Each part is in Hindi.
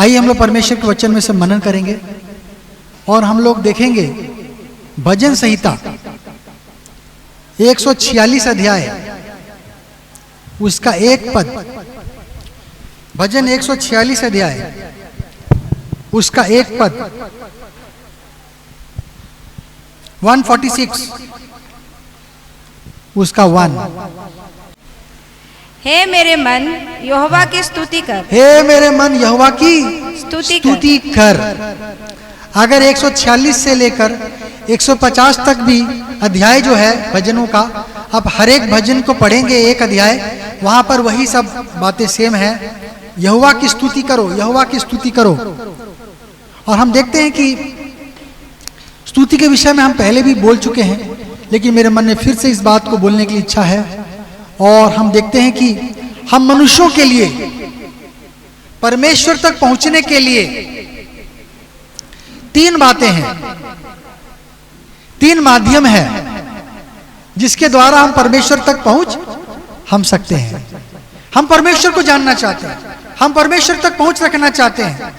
आइए हम लोग परमेश्वर के वचन में से मनन करेंगे और हम लोग देखेंगे भजन संहिता 146 अध्याय उसका एक पद। भजन 146 अध्याय उसका एक पद 146 उसका 1। हे मेरे मन यहोवा की स्तुति कर। हे मेरे मन यहोवा की स्तुति कर। अगर 146 से लेकर 150 तक भी अध्याय जो है भजनों का, अब हर एक भजन को पढ़ेंगे एक अध्याय, वहां पर वही सब बातें सेम है। यहोवा की स्तुति करो, यहोवा की स्तुति करो। और हम देखते हैं कि स्तुति के विषय में हम पहले भी बोल चुके हैं, लेकिन मेरे मन में फिर से इस बात को बोलने की इच्छा है। और हम देखते हैं कि हम मनुष्यों के लिए परमेश्वर तक पहुंचने के लिए 3 बातें हैं, 3 माध्यम है जिसके द्वारा हम परमेश्वर तक पहुंच हम सकते हैं। हम परमेश्वर को जानना चाहते हैं, हम परमेश्वर तक पहुंच रखना चाहते हैं।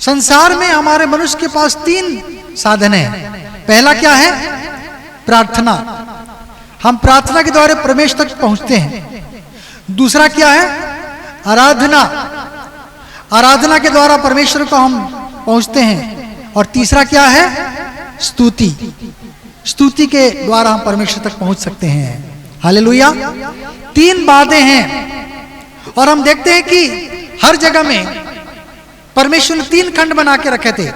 संसार में हमारे मनुष्य के पास 3 साधन हैं। पहला क्या है? प्रार्थना। हम प्रार्थना के द्वारा परमेश्वर तक पहुंचते हैं। दूसरा क्या है? आराधना। आराधना के द्वारा परमेश्वर को हम पहुंचते हैं। और तीसरा क्या है? स्तुति। स्तुति के द्वारा हम परमेश्वर तक पहुंच सकते हैं। हालेलुया। 3 बातें हैं। और हम देखते हैं कि हर जगह में परमेश्वर ने 3 खंड बना के रखे थे।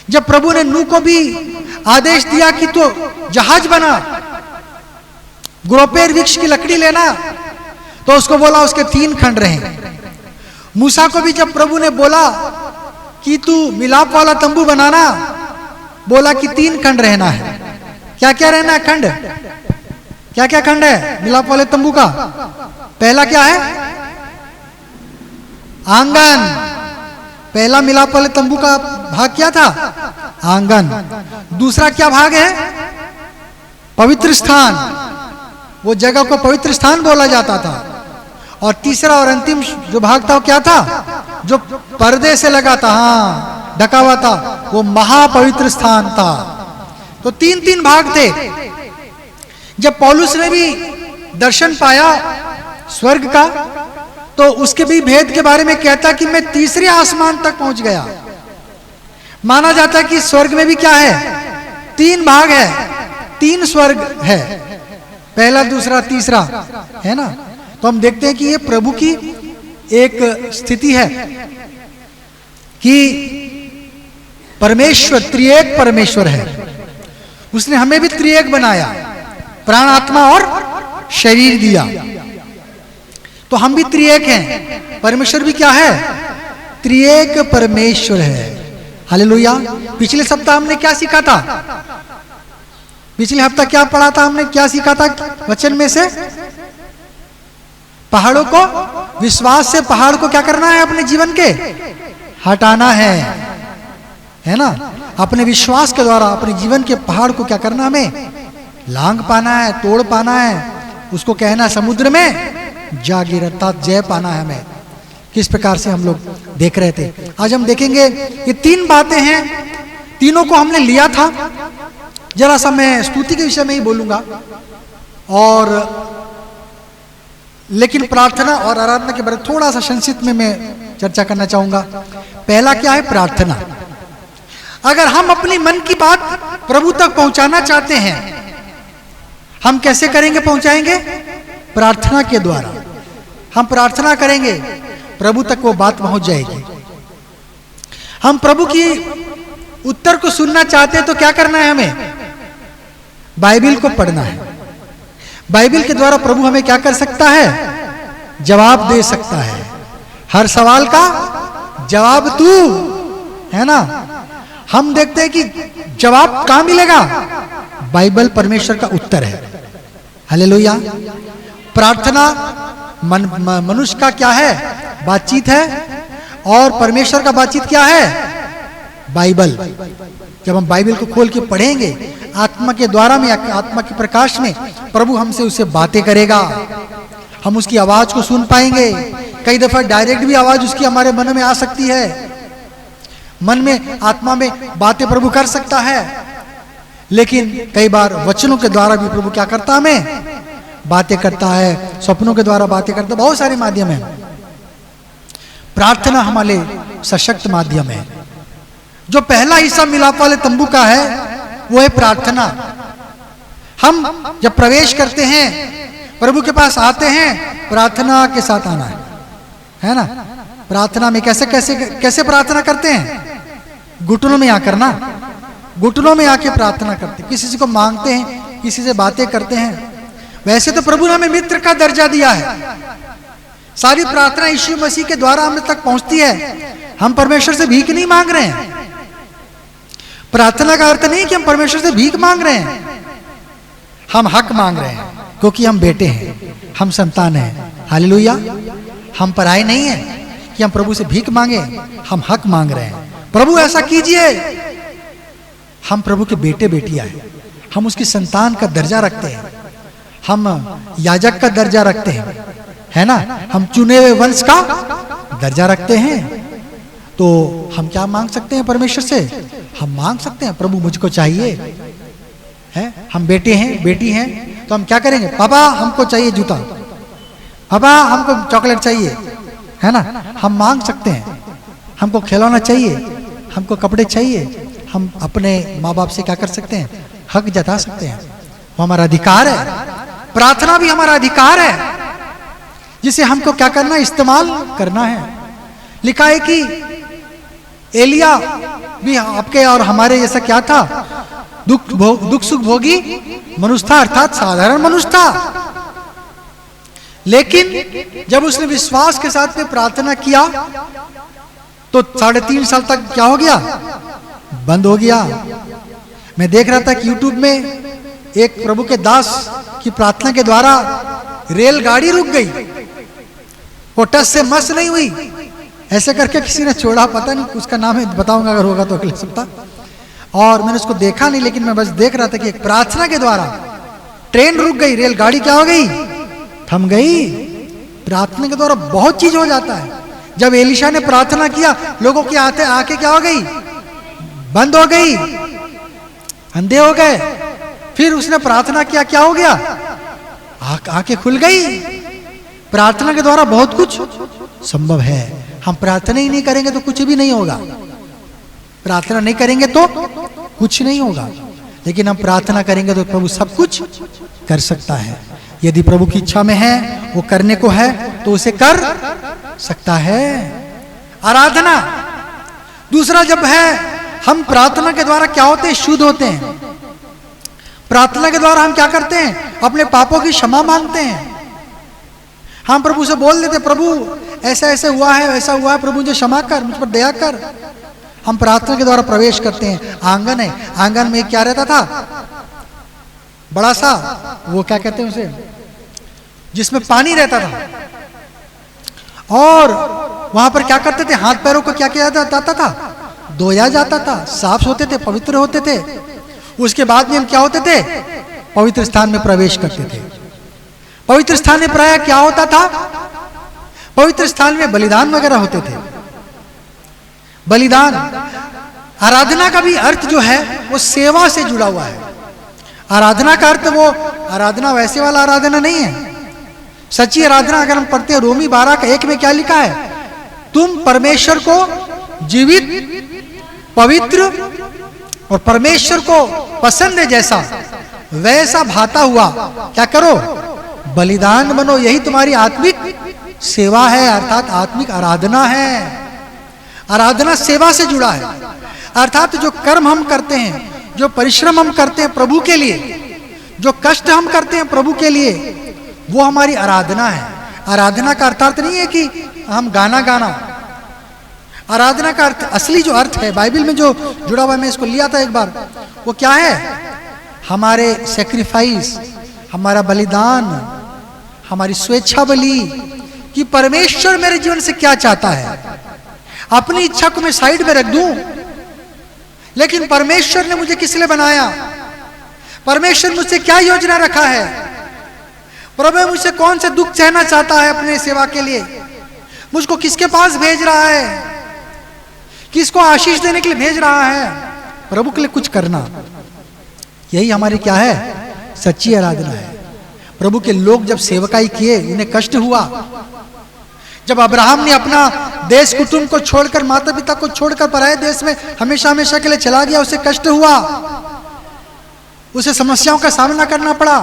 जब प्रभु ने नूह को भी आदेश दिया कि तो जहाज बना, ग्रोपेर वृक्ष की लकड़ी लेना, तो उसको बोला उसके 3 खंड रहे। मूसा को भी जब प्रभु ने बोला कि तू मिलाप वाला तंबू बनाना, बोला कि 3 खंड रहना है। क्या क्या रहना है खंड? क्या क्या खंड है मिलाप वाले तंबू का? पहला क्या है? आंगन। पहला मिलाप वाले तंबू का भाग क्या था? आंगन। दूसरा क्या भाग है? पवित्र स्थान। वो जगह को पवित्र स्थान बोला जाता था। और तीसरा और अंतिम जो भाग था वो क्या था? जो पर्दे से लगा था, हाँ, ढका हुआ था, वो महापवित्र स्थान था। तो 3 भाग थे। जब पौलुस ने भी दर्शन पाया स्वर्ग का, तो उसके भी भेद के बारे में कहता कि मैं 3रे आसमान तक पहुंच गया। माना जाता है कि स्वर्ग में भी क्या है? 3 भाग है, 3 स्वर्ग है, पहला, दूसरा, तीसरा, है ना। तो हम देखते हैं कि ये प्रभु की एक स्थिति है कि परमेश्वर त्रिएक परमेश्वर है। उसने हमें भी त्रिएक बनाया, प्राण, आत्मा और शरीर दिया। तो हम भी त्रिएक हैं। परमेश्वर भी क्या है? त्रिएक परमेश्वर है। हालेलुया। पिछले सप्ताह हमने क्या सीखा था? पिछले हफ्ता क्या पढ़ा था हमने? क्या सीखा था वचन में से? पहाड़ों को, विश्वास से पहाड़ को क्या करना है? अपने जीवन के हटाना है ना। अपने विश्वास के द्वारा अपने जीवन के पहाड़ को क्या करना? हमें लांग पाना है, तोड़ पाना है। उसको कहना समुद्र में जा गिर, अर्थात जय पाना है हमें। किस प्रकार से हम लोग देख रहे थे। आज हम देखेंगे ये 3 बातें हैं, तीनों को हमने लिया था। जरा सा मैं स्तुति के विषय में ही बोलूंगा, और लेकिन प्रार्थना और आराधना के बारे में थोड़ा सा संक्षिप्त में मैं चर्चा करना चाहूंगा। पहला क्या है? प्रार्थना। अगर हम अपनी मन की बात प्रभु तक पहुंचाना चाहते हैं, हम कैसे करेंगे? पहुंचाएंगे प्रार्थना के द्वारा। हम प्रार्थना करेंगे, प्रभु तक वो बात पहुंच जाएगी। हम प्रभु की उत्तर को सुनना चाहते हैं तो क्या करना है? हमें बाइबिल को पढ़ना है। बाइबिल के द्वारा प्रभु हमें क्या कर सकता है? जवाब दे सकता है। हर सवाल का जवाब तू, है ना। हम देखते हैं कि जवाब कहां मिलेगा? बाइबल परमेश्वर का उत्तर है। हालेलुया। प्रार्थना मनुष्य का क्या है? बातचीत है। और परमेश्वर का बातचीत क्या है? बाइबल। जब हम बाइबल को खोल के पढ़ेंगे, आत्मा के द्वारा में, आत्मा के प्रकाश में प्रभु हमसे उससे बातें करेगा। हम उसकी आवाज को सुन पाएंगे। कई दफा डायरेक्ट भी आवाज उसकी हमारे मन में आ सकती है, मन में आत्मा में बातें प्रभु कर सकता है। लेकिन कई बार वचनों के द्वारा भी प्रभु क्या करता है, हमें बातें करता है, सपनों के द्वारा बातें करता है, बहुत सारे माध्यम है। प्रार्थना हमारे सशक्त माध्यम है। जो पहला हिस्सा मिलाप वाले तंबू का है वो है प्रार्थना। हम जब प्रवेश करते हैं, प्रभु के पास आते हैं, प्रार्थना के साथ आना है ना। प्रार्थना में कैसे कैसे कैसे प्रार्थना करते हैं, घुटनों में आकर ना, घुटनों में आके प्रार्थना करते हैं, किसी से को मांगते हैं, किसी से बातें करते हैं। वैसे तो प्रभु ने हमें मित्र का दर्जा दिया है, सारी प्रार्थना यीशु मसीह के द्वारा हम तक पहुंचती है। हम परमेश्वर से भीख नहीं मांग रहे हैं। प्रार्थना का अर्थ नहीं कि हम परमेश्वर से भीख मांग रहे हैं, हम हक मांग रहे हैं, क्योंकि हम बेटे हैं, हम संतान हैं। हालेलुया। हम पराये नहीं हैं कि हम प्रभु से भीख मांगे, हम हक मांग रहे हैं। प्रभु ऐसा कीजिए, हम प्रभु के बेटे बेटियां हैं, हम उसकी संतान का दर्जा रखते हैं, हम याजक का दर्जा रखते हैं, है ना, हम चुने हुए वंश का दर्जा रखते हैं। तो हम क्या मांग सकते हैं परमेश्वर से? हम मांग सकते हैं, प्रभु मुझको चाहिए है। हम बेटे हैं, बेटी हैं, तो हम क्या करेंगे? पापा हमको चाहिए जूता, पापा हमको चॉकलेट चाहिए, है ना। हम मांग सकते हैं, हमको खिलौना चाहिए, हमको कपड़े चाहिए। हम अपने माँ बाप से क्या कर सकते हैं? हक जता सकते हैं, वो हमारा अधिकार है। प्रार्थना भी हमारा अधिकार है, जिसे हमको क्या करना है? इस्तेमाल करना है। लिखा है कि एलिया भी आपके और हमारे जैसा क्या था? दुख सुख भोगी मनुष्य था, अर्थात साधारण मनुष्य था। लेकिन जब उसने विश्वास के साथ में प्रार्थना किया तो 3.5 साल तक क्या हो गया? बंद हो गया। मैं देख रहा था कि यूट्यूब में एक प्रभु के दास की प्रार्थना के द्वारा रेलगाड़ी रुक गई, वो टस से मस नहीं हुई, ऐसे करके किसी ने छोड़ा, पता नहीं उसका नाम है, बताऊंगा अगर होगा तो अगले सप्ताह। और मैंने उसको देखा नहीं, लेकिन मैं बस देख रहा था कि एक प्रार्थना के द्वारा ट्रेन रुक गई, रेलगाड़ी क्या हो गई? थम गई। प्रार्थना के द्वारा बहुत चीज हो जाता है। जब एलिशा ने प्रार्थना किया, लोगों की आंखें क्या हो गई? बंद हो गई, अंधे हो गए। फिर उसने प्रार्थना किया, क्या हो गया? आंखें खुल गई। प्रार्थना के द्वारा बहुत कुछ संभव है। हम प्रार्थना ही नहीं करेंगे तो कुछ भी नहीं होगा। प्रार्थना नहीं करेंगे तो कुछ नहीं होगा, लेकिन हम प्रार्थना करेंगे तो प्रभु सब कुछ कर सकता है। यदि प्रभु की इच्छा में है, वो करने को है, तो उसे कर सकता है। आराधना दूसरा जब है, हम प्रार्थना के द्वारा क्या होते हैं? शुद्ध होते हैं। प्रार्थना के द्वारा हम क्या करते हैं? अपने पापों की क्षमा मांगते हैं। हम प्रभु से बोल देते, प्रभु ऐसा ऐसे हुआ है, ऐसा हुआ है, प्रभु मुझे क्षमा कर, मुझ पर दया कर। हम प्रार्थना के द्वारा प्रवेश करते हैं। आंगन है, आंगन में क्या रहता था? बड़ा सा, वो क्या कहते हैं उसे, जिसमें पानी रहता था, और वहां पर क्या करते थे? हाथ पैरों को क्या किया जाता था? धोया जाता था, साफ होते थे, पवित्र होते थे। उसके बाद में हम क्या होते थे? पवित्र स्थान में प्रवेश करते थे। पवित्र स्थान में प्राय क्या होता था? पवित्र स्थान में बलिदान वगैरह होते थे। बलिदान, आराधना का भी अर्थ जो है वो सेवा से जुड़ा हुआ है। आराधना का अर्थ वो आराधना वैसे वाला आराधना नहीं है। सच्ची आराधना अगर हम पढ़ते हैं रोमी 12:1 में क्या लिखा है? तुम परमेश्वर को जीवित, पवित्र और परमेश्वर को पसंद है जैसा वैसा भाता हुआ क्या करो? बलिदान बनो। यही तुम्हारी आत्मिक सेवा है, अर्थात आत्मिक आराधना है। आराधना सेवा से जुड़ा है, अर्थात जो कर्म हम करते हैं, जो परिश्रम हम करते हैं प्रभु के लिए, जो कष्ट हम करते हैं प्रभु के लिए, वो हमारी आराधना है। आराधना का अर्थ नहीं है कि हम गाना गाना। आराधना का अर्थ, असली जो अर्थ है बाइबल में जो जुड़ा हुआ है, मैं इसको लिया था एक बार, वो क्या है? हमारे सेक्रीफाइस, हमारा बलिदान, हमारी स्वेच्छा बलि, कि परमेश्वर मेरे जीवन से क्या चाहता है। अपनी इच्छा को मैं साइड में रख दूं, लेकिन परमेश्वर ने मुझे किस लिए बनाया? परमेश्वर मुझसे क्या योजना रखा है? प्रभु मुझसे कौन सा दुख सहना चाहता है अपने सेवा के लिए? मुझको किसके पास भेज रहा है, किसको आशीष देने के लिए भेज रहा है? प्रभु के लिए कुछ करना, यही हमारी क्या है? सच्ची आराधना है। प्रभु के लोग जब सेवकाई किए, उन्हें कष्ट हुआ। जब अब्राहम ने अपना देश कुटुंब को छोड़कर, माता पिता को छोड़कर पराये देश में हमेशा हमेशा के लिए चला गया, उसे कष्ट हुआ, उसे समस्याओं का सामना करना पड़ा।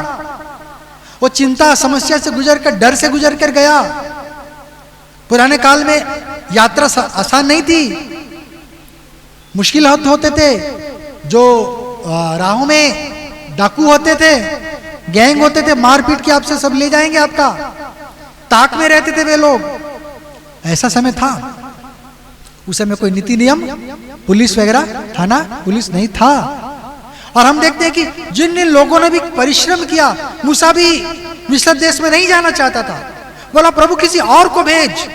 वो चिंता समस्या से गुजर कर, डर से गुजर कर गया। पुराने काल में यात्रा आसान नहीं थी, मुश्किल होते थे। जो राहों में डाकू होते थे, गैंग होते थे, मारपीट के आपसे सब ले जाएंगे आपका। ताक में रहते थे वे लोग। ऐसा समय था। उस समय कोई नीति नियम, पुलिस वगैरह, थाना पुलिस नहीं था। और हम देखते हैं कि जिन जिन लोगों ने भी परिश्रम किया, मूसा भी मिस्र देश में नहीं जाना चाहता था, बोला प्रभु किसी और को भेज।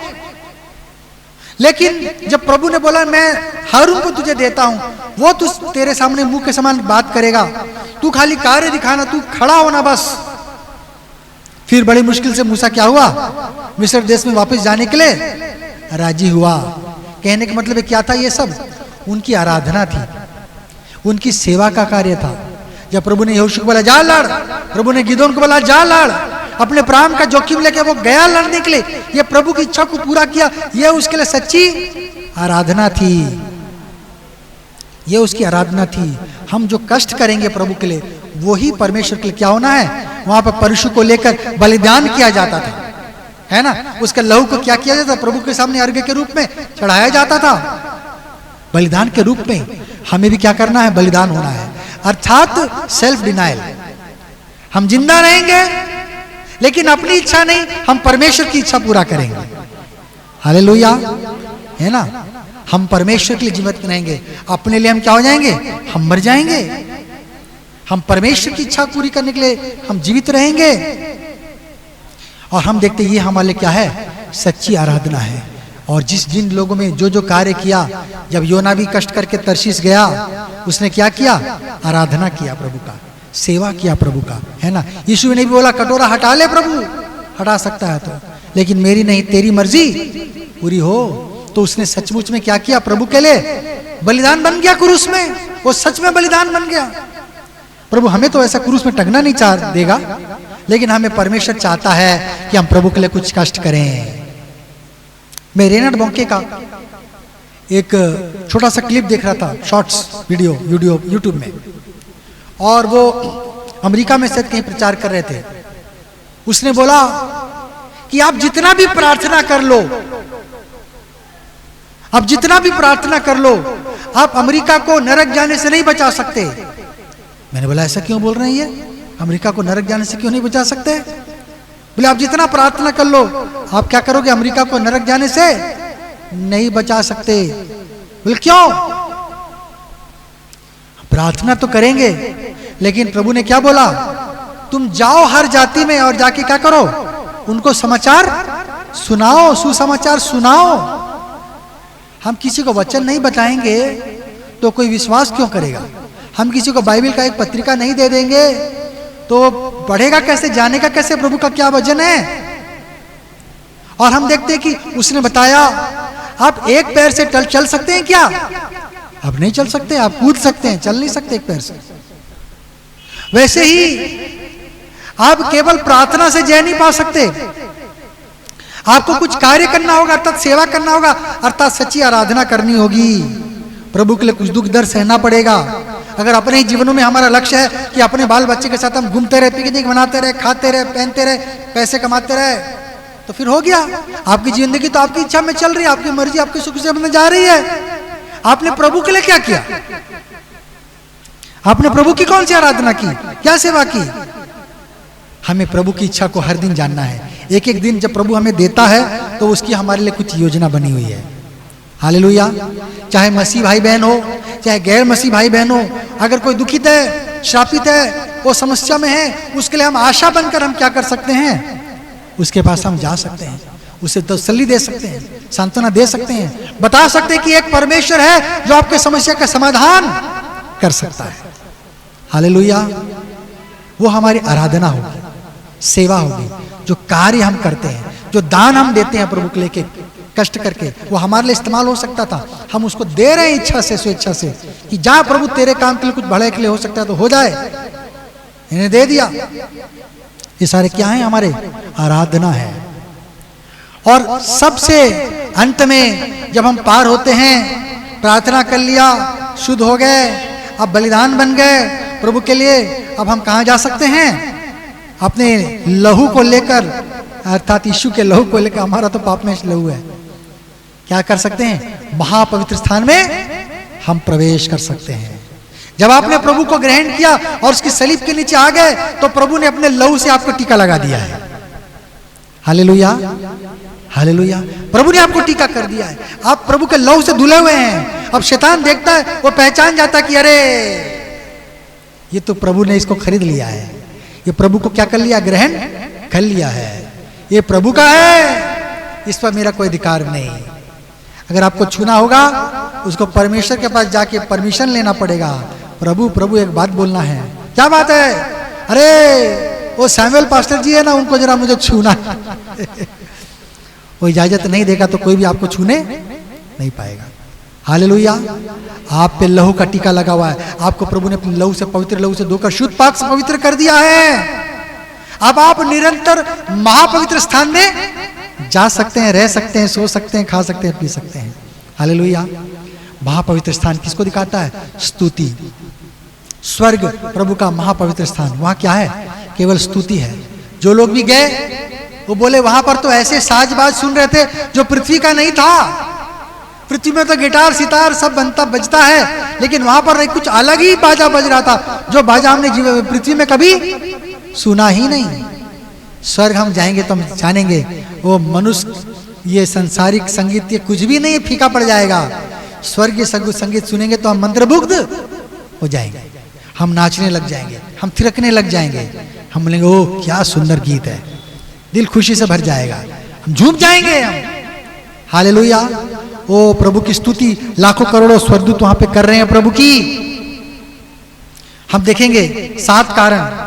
लेकिन जब प्रभु ने बोला मैं हारून को तुझे देता हूं, वो तू तेरे सामने मुंह के समान बात करेगा, तू खाली कार्य दिखाना, तू खड़ा होना बस। फिर बड़ी मुश्किल से मूसा क्या हुआ? मिस्र देश में वापस जाने के लिए राजी हुआ। कहने का मतलब क्या था? ये सब उनकी आराधना थी, उनकी सेवा का कार्य था। जब प्रभु ने यहोशू को बोला जा लड़, प्रभु ने गिदोन को बोला जा लड़, अपने प्राण का जोखिम लेके वो गया लड़ने के लिए। ये प्रभु की इच्छा को पूरा किया। ये उसके लिए सच्ची आराधना थी, ये उसकी आराधना थी। हम जो कष्ट करेंगे प्रभु के लिए, वही परमेश्वर के लिए क्या होना है? वहां पर पशु को लेकर बलिदान किया जाता था, है ना? उसके लहू को क्या किया जाता? प्रभु के सामने अर्घ्य के रूप में चढ़ाया जाता था, बलिदान के रूप में। हमें भी क्या करना है? बलिदान होना है, अर्थात सेल्फ डिनाइल। हम जिंदा रहेंगे लेकिन अपनी इच्छा नहीं, हम परमेश्वर की इच्छा पूरा करेंगे। हालेलुया, है ना? हम परमेश्वर के लिए जीवित रहेंगे, अपने लिए हम क्या हो जाएंगे? हम मर जाएंगे। हम परमेश्वर की इच्छा पूरी करने के लिए हम जीवित रहेंगे। और हम देखते ये हमारे लिए क्या है? सच्ची आराधना है। और जिन लोगों में जो जो कार्य किया, जब योना भी कष्ट करके तरशीश गया, उसने क्या किया? आराधना किया प्रभु का, सेवा किया प्रभु का, है ना? यीशु ने भी बोला कटोरा हटा ले प्रभु, हटा सकता है तो, लेकिन मेरी नहीं तेरी मर्जी पूरी हो। तो उसने सचमुच में क्या किया? प्रभु के लिए बलिदान बन गया क्रूस में। वो सच में बलिदान बन गया। प्रभु हमें तो ऐसा क्रूस में टंगना नहीं चाह देगा, लेकिन हमें परमेश्वर चाहता है कि हम प्रभु के लिए कुछ कष्ट करें। मैं रेनल्ड बॉन्के का एक छोटा सा क्लिप देख रहा था, शॉर्ट्स वीडियो यूट्यूब में, और वो अमेरिका में शायद कहीं प्रचार कर रहे थे। उसने बोला कि आप जितना भी प्रार्थना कर लो, आप जितना भी प्रार्थना कर लो, आप अमेरिका को नरक जाने से नहीं बचा सकते। मैंने बोला ऐसा क्यों बोल रहे हैं ये? अमेरिका को नरक जाने से क्यों नहीं बचा सकते? बोले आप जितना प्रार्थना कर लो, आप क्या करोगे? अमेरिका को नरक जाने से नहीं बचा सकते। बोले क्यों? प्रार्थना तो करेंगे, लेकिन प्रभु ने क्या बोला? तुम जाओ हर जाति में और जाके क्या करो? उनको समाचार सुनाओ, सुसमाचार सुनाओ। हम किसी को वचन नहीं बताएंगे तो कोई विश्वास क्यों करेगा? हम किसी को बाइबल का एक पत्रिका नहीं दे देंगे तो पढ़ेगा कैसे, जानेगा कैसे प्रभु का क्या वचन है? और हम देखते हैं कि उसने बताया आप एक पैर से चल सकते हैं क्या? आप नहीं चल सकते। आप कूद सकते हैं, चल नहीं सकते एक पैर से। वैसे ही आप केवल प्रार्थना से जय नहीं पा सकते। आपको कुछ कार्य करना होगा, अर्थात सेवा करना होगा, अर्थात सच्ची आराधना करनी होगी। प्रभु के लिए कुछ दुख दर्द सहना पड़ेगा। अगर अपने ही जीवनों में हमारा लक्ष्य है कि अपने बाल बच्चे के साथ हम घूमते रहे, पिकनिक मनाते रहे, खाते रहे, पहनते रहे, पैसे कमाते रहे, तो फिर हो गया। आपकी जिंदगी तो आपकी इच्छा में चल रही है, आपकी मर्जी आपकी सुख से में जा रही है। आपने प्रभु के लिए क्या किया? आपने प्रभु की कौन सी आराधना की, क्या सेवा की? हमें प्रभु की इच्छा को हर दिन जानना है। एक एक दिन जब प्रभु हमें देता है तो उसकी हमारे लिए कुछ योजना बनी हुई है। हालेलुया। चाहे मसीह भाई बहन हो, चाहे गैर मसीह भाई बहन हो, अगर कोई दुखित है, श्रापित है, वो समस्या में है, उसके लिए हम आशा बनकर हम क्या कर सकते हैं? उसके पास हम जा सकते हैं, उसे तसल्ली दे सकते हैं, सांत्वना दे सकते हैं, बता सकते हैं कि एक परमेश्वर है जो आपके समस्या का समाधान कर सकता है। हालेलुया। वो हमारी आराधना होगी, सेवा होगी, जो कार्य हम करते हैं, जो दान हम देते हैं प्रभु के लेके, कष्ट करके, वो हमारे लिए इस्तेमाल हो सकता था, हम उसको दे रहे हैं इच्छा से, स्वेच्छा से, कि जा प्रभु तेरे काम के लिए कुछ बढ़े के लिए हो सकता है तो हो जाए, इन्हें दे दिया। ये सारे क्या है? हमारे आराधना है। और सबसे अंत में जब हम पार होते हैं, प्रार्थना कर लिया, शुद्ध हो गए, अब बलिदान बन गए प्रभु के लिए, अब हम कहाँ जा सकते हैं? अपने लहू को लेकर, अर्थात यीशु के लहू को लेकर, हमारा तो पाप में लहू है, क्या कर सकते हैं? महापवित्र स्थान में हम प्रवेश कर सकते हैं। जब आपने प्रभु को ग्रहण किया और उसकी सलीब के नीचे आ गए, तो प्रभु ने अपने लहू से आपको टीका लगा दिया है। Hallelujah, hallelujah. प्रभु ने आपको टीका कर दिया है, आप प्रभु के लहू से धुले हुए हैं। अब शैतान देखता है, वो पहचान जाता है कि अरे ये तो प्रभु ने इसको खरीद लिया है, ये प्रभु को क्या कर लिया? ग्रहण कर लिया है, ये प्रभु का है, इस पर मेरा कोई अधिकार नहीं। अगर आपको छूना होगा, उसको परमेश्वर के पास जाके परमिशन लेना पड़ेगा। प्रभु प्रभु एक बात बोलना है। क्या बात है? अरे वो सैमुअल पास्टर जी है ना, उनको जरा मुझे छूना वो इजाजत नहीं देगा तो कोई भी आपको छूने नहीं पाएगा। हालेलुया। आप पे लहू का टीका लगा हुआ है, आपको प्रभु ने अपने लहू से, पवित्र लहू से धोकर शुद्ध पाक से पवित्र कर दिया है। अब आप निरंतर महापवित्र स्थान में जा सकते हैं, रह सकते हैं, सो सकते हैं, खा सकते हैं, पी सकते हैं। हालेलुया। महापवित्र स्थान किसको दिखाता है? स्तुति। स्वर्ग प्रभु का महापवित्र स्थान, वहां क्या है? केवल स्तुति है। जो लोग भी गए वो बोले वहां पर तो ऐसे साजबाज सुन रहे थे जो पृथ्वी का नहीं था। पृथ्वी में तो गिटार सितार सब बनता बजता है, लेकिन वहां पर कुछ अलग ही बाजा बज रहा था, जो बाजा हमने पृथ्वी में कभी सुना ही नहीं। स्वर्ग हम जाएंगे तो हम जानेंगे वो मनुष्य, ये संसारिक संगीत, ये कुछ भी नहीं, फीका पड़ जाएगा। स्वर्गीय संगीत सुनेंगे तो हम मंत्रमुग्ध हो जाएंगे, हम नाचने लग जाएंगे, हम थिरकने लग जाएंगे, हम बोलेंगे ओ क्या सुंदर गीत है, दिल खुशी से भर जाएगा, हम झूम जाएंगे हम। हालेलुया। ओ प्रभु की स्तुति लाखों करोड़ों स्वर्गदूत वहां पे कर रहे हैं प्रभु की। हम देखेंगे 7 कारण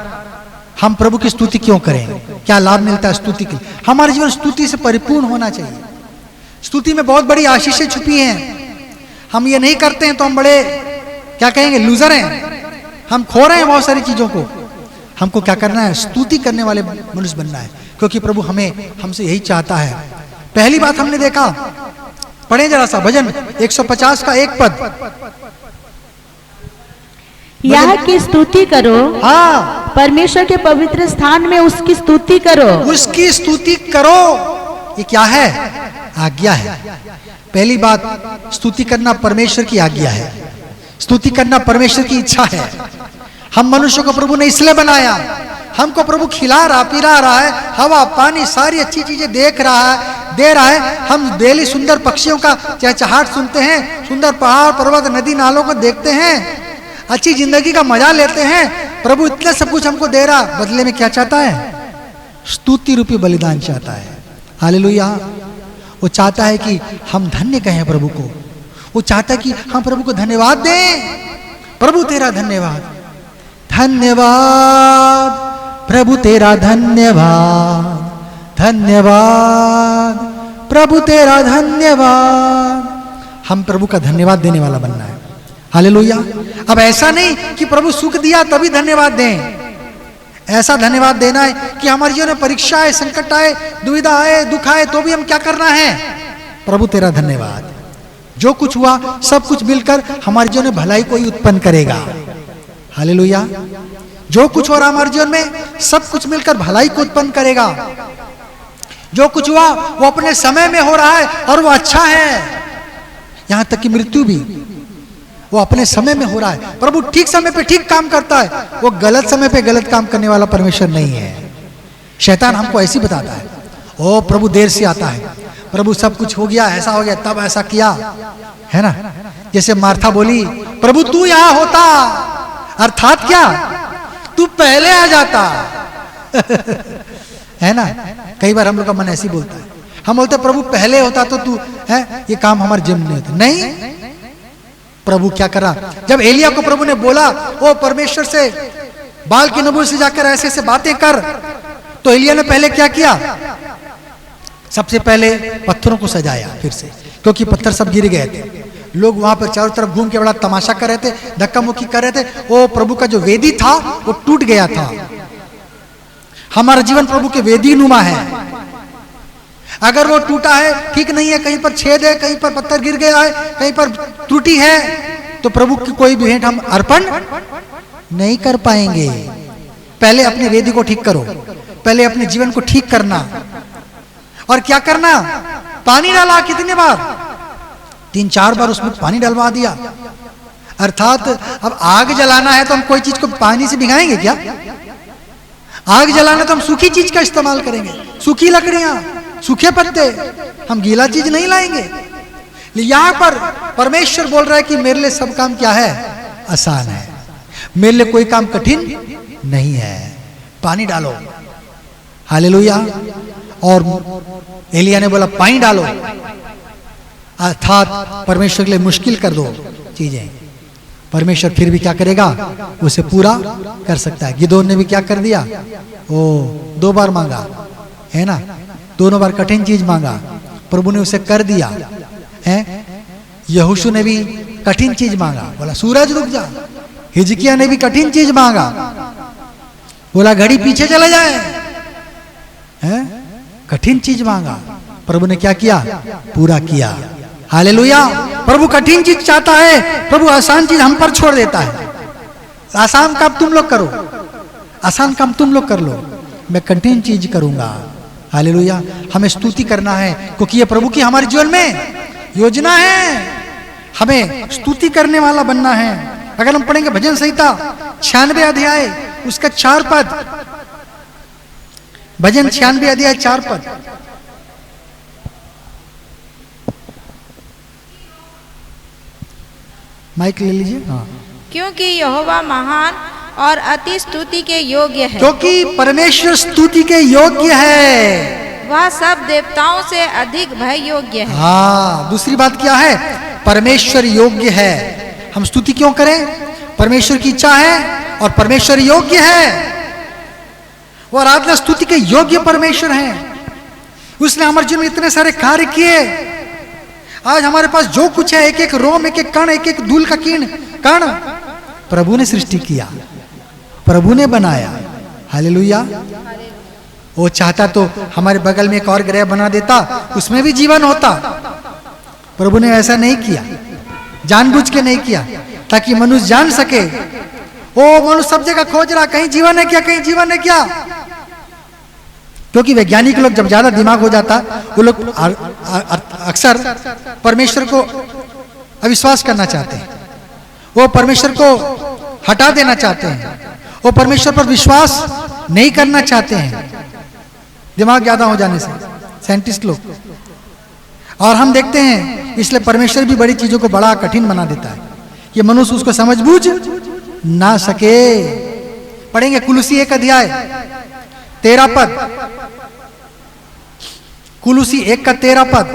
हम प्रभु की स्तुति क्यों करें, क्या लाभ मिलता है स्तुति की। हमारा जीवन स्तुति से परिपूर्ण होना चाहिए। स्तुति में बहुत बड़ी आशीषें छुपी हैं। हम ये नहीं करते हैं तो हम बड़े क्या कहेंगे, लूजर हैं, हम खो रहे हैं बहुत सारी चीजों को। हमको क्या करना है? स्तुति करने वाले मनुष्य बनना है, क्योंकि प्रभु हमसे यही चाहता है। पहली बात हमने देखा, पढ़े जरा सा भजन 150 का 1 पद। यह की स्तुति करो, हाँ, परमेश्वर के पवित्र स्थान में उसकी स्तुति करो, उसकी स्तुति करो। ये क्या है? आज्ञा है। पहली बात, स्तुति करना परमेश्वर की आज्ञा है, स्तुति करना परमेश्वर की इच्छा है। हम मनुष्य को प्रभु ने इसलिए बनाया, हमको प्रभु खिला रहा, पिला रहा है, हवा पानी सारी अच्छी चीजें देख रहा है, दे रहा है। हम डेली सुंदर पक्षियों का चहचहाट सुनते हैं, सुंदर पहाड़ पर्वत नदी नालों को देखते हैं, अच्छी जिंदगी का मजा लेते हैं। प्रभु इतना सब कुछ हमको दे रहा, बदले में क्या चाहता है? स्तुति रूपी बलिदान चाहता है। हालेलुया। वो चाहता है कि हम धन्य कहें प्रभु को, वो चाहता है कि हम प्रभु को धन्यवाद दें। प्रभु तेरा धन्यवाद, धन्यवाद प्रभु तेरा धन्यवाद, धन्यवाद प्रभु तेरा धन्यवाद। हम प्रभु का धन्यवाद देने वाला बनना है। हालेलुया। अब ऐसा नहीं कि प्रभु सुख दिया तभी धन्यवाद दें, ऐसा धन्यवाद देना है कि हमारे जीवन में परीक्षा आए, संकट आए, दुविधा आए, दुख आए, तो भी हम क्या करना है? प्रभु तेरा धन्यवाद। जो कुछ हुआ सब कुछ मिलकर हमारे जीवन में भलाई को ही उत्पन्न करेगा। हालेलुया। जो कुछ हो रहा हमारे जीवन में सब कुछ मिलकर भलाई को उत्पन्न करेगा। जो कुछ हुआ वो अपने समय में हो रहा है और वो अच्छा है। यहां तक कि मृत्यु भी वो अपने समय में हो रहा है। प्रभु ठीक समय पे ठीक काम करता है, वो गलत समय पे गलत काम करने वाला परमेश्वर नहीं है। शैतान हमको ऐसी बताता है, ओ प्रभु देर से आता है, प्रभु सब कुछ हो गया, ऐसा हो गया, तब ऐसा किया, है ना। जैसे मार्था बोली, प्रभु तू यहां होता, अर्थात क्या, तू पहले आ जाता है ना। कई बार हम लोग का मन ऐसी बोलता है, हम बोलते प्रभु पहले होता तो तू है, ये काम हमारे जिम्मे नहीं होता। नहीं, प्रभु क्या करा, जब एलिया को प्रभु ने बोला वो परमेश्वर से बाल की नबूवत से जाकर ऐसे ऐसे बातें कर, तो एलिया ने पहले क्या किया? सबसे पहले पत्थरों को सजाया फिर से, क्योंकि पत्थर सब गिर गए थे। लोग वहां पर चारों तरफ घूम के बड़ा तमाशा कर रहे थे, धक्का मुक्की कर रहे थे। वो प्रभु का जो वेदी था वो टूट गया था। हमारा जीवन प्रभु के वेदी नुमा है। अगर वो टूटा है, ठीक नहीं है, कहीं पर छेद है, कहीं पर पत्थर गिर गया है, कहीं पर त्रुटि है, तो प्रभु की कोई भी भेंट हम अर्पण नहीं कर पाएंगे। पहले अपने वेदी को ठीक करो, पहले अपने जीवन को ठीक करना। और क्या करना? पानी डाला। कितने बार? 3-4 बार उसमें पानी डलवा दिया। अर्थात अब आग जलाना है तो हम कोई चीज को पानी से भिगाएंगे क्या? आग जलाना तो हम सूखी चीज का इस्तेमाल करेंगे, सूखी लकड़ियां, सूखे पत्ते, हम गीला चीज नहीं लाएंगे। यहां पर परमेश्वर बोल रहा है कि मेरे लिए सब काम क्या है? आसान है। मेरे लिए कोई काम कठिन नहीं है। पानी डालो। हालेलुया। और एलिया ने बोला पानी डालो, अर्थात परमेश्वर के लिए मुश्किल कर दो चीजें। परमेश्वर फिर भी क्या करेगा? उसे पूरा कर सकता है। गिदोन ने भी क्या कर दिया? वो 2 बार मांगा, है ना, दोनों बार कठिन चीज मांगा, प्रभु ने उसे कर दिया है। यहोशू ने भी कठिन चीज मांगा, बोला सूरज रुक जा। हिजकिया ने भी कठिन चीज मांगा, बोला घड़ी पीछे चले जाए, है? कठिन चीज मांगा, प्रभु ने क्या किया? पूरा किया। हालेलुया। प्रभु कठिन चीज चाहता है, प्रभु आसान चीज हम पर छोड़ देता है। आसान काम तुम लोग करो, आसान काम तुम लोग कर लो, मैं कठिन चीज करूंगा। हालेलुया। हमें स्तुति करना है, क्योंकि ये प्रभु की हमारे जीवन में योजना है। हमें स्तुति करने वाला बनना है। अगर हम पढ़ेंगे भजन संहिता 96 अध्याय उसका 4 पद, भजन 96 अध्याय 4 पद, माइक ले लीजिए। हाँ। क्योंकि यहोवा महान और अति स्तुति के योग्य है। क्योंकि परमेश्वर स्तुति के योग्य है। वह सब देवताओं से अधिक भय योग्य है। हाँ, दूसरी बात क्या है? परमेश्वर योग्य है। हम स्तुति क्यों करें? परमेश्वर की इच्छा है और परमेश्वर योग्य है। वो आराधना स्तुति के योग्य परमेश्वर है। उसने हमारे जीवन में इतने सारे कार्य किए। आज हमारे पास जो कुछ है, एक एक रोम, एक एक कण, एक एक धूल का कण प्रभु ने सृष्टि किया, प्रभु ने बनाया। हालेलुया। वो चाहता तो हमारे बगल में एक और ग्रह बना देता, उसमें भी जीवन होता। प्रभु ने ऐसा नहीं किया, जानबूझ के नहीं किया, ताकि मनुष्य जान सके। ओ मनुष्य सब जगह खोज रहा, कहीं जीवन है क्या, कहीं जीवन है क्या। क्योंकि वैज्ञानिक लोग जब ज्यादा दिमाग हो जाता, वो लोग अक्सर परमेश्वर को अविश्वास करना चाहते हैं, वो परमेश्वर को हटा देना चाहते हैं, वो परमेश्वर पर विश्वास नहीं करना चाहते हैं, दिमाग ज्यादा हो जाने से, साइंटिस्ट लोग। और हम देखते हैं इसलिए परमेश्वर भी बड़ी चीजों को बड़ा कठिन बना देता है कि मनुष्य उसको समझ बूझ ना सके। पढ़ेंगे कुलुसी 1 अध्याय 13 पद, कुलुसी 1 का 13 पद।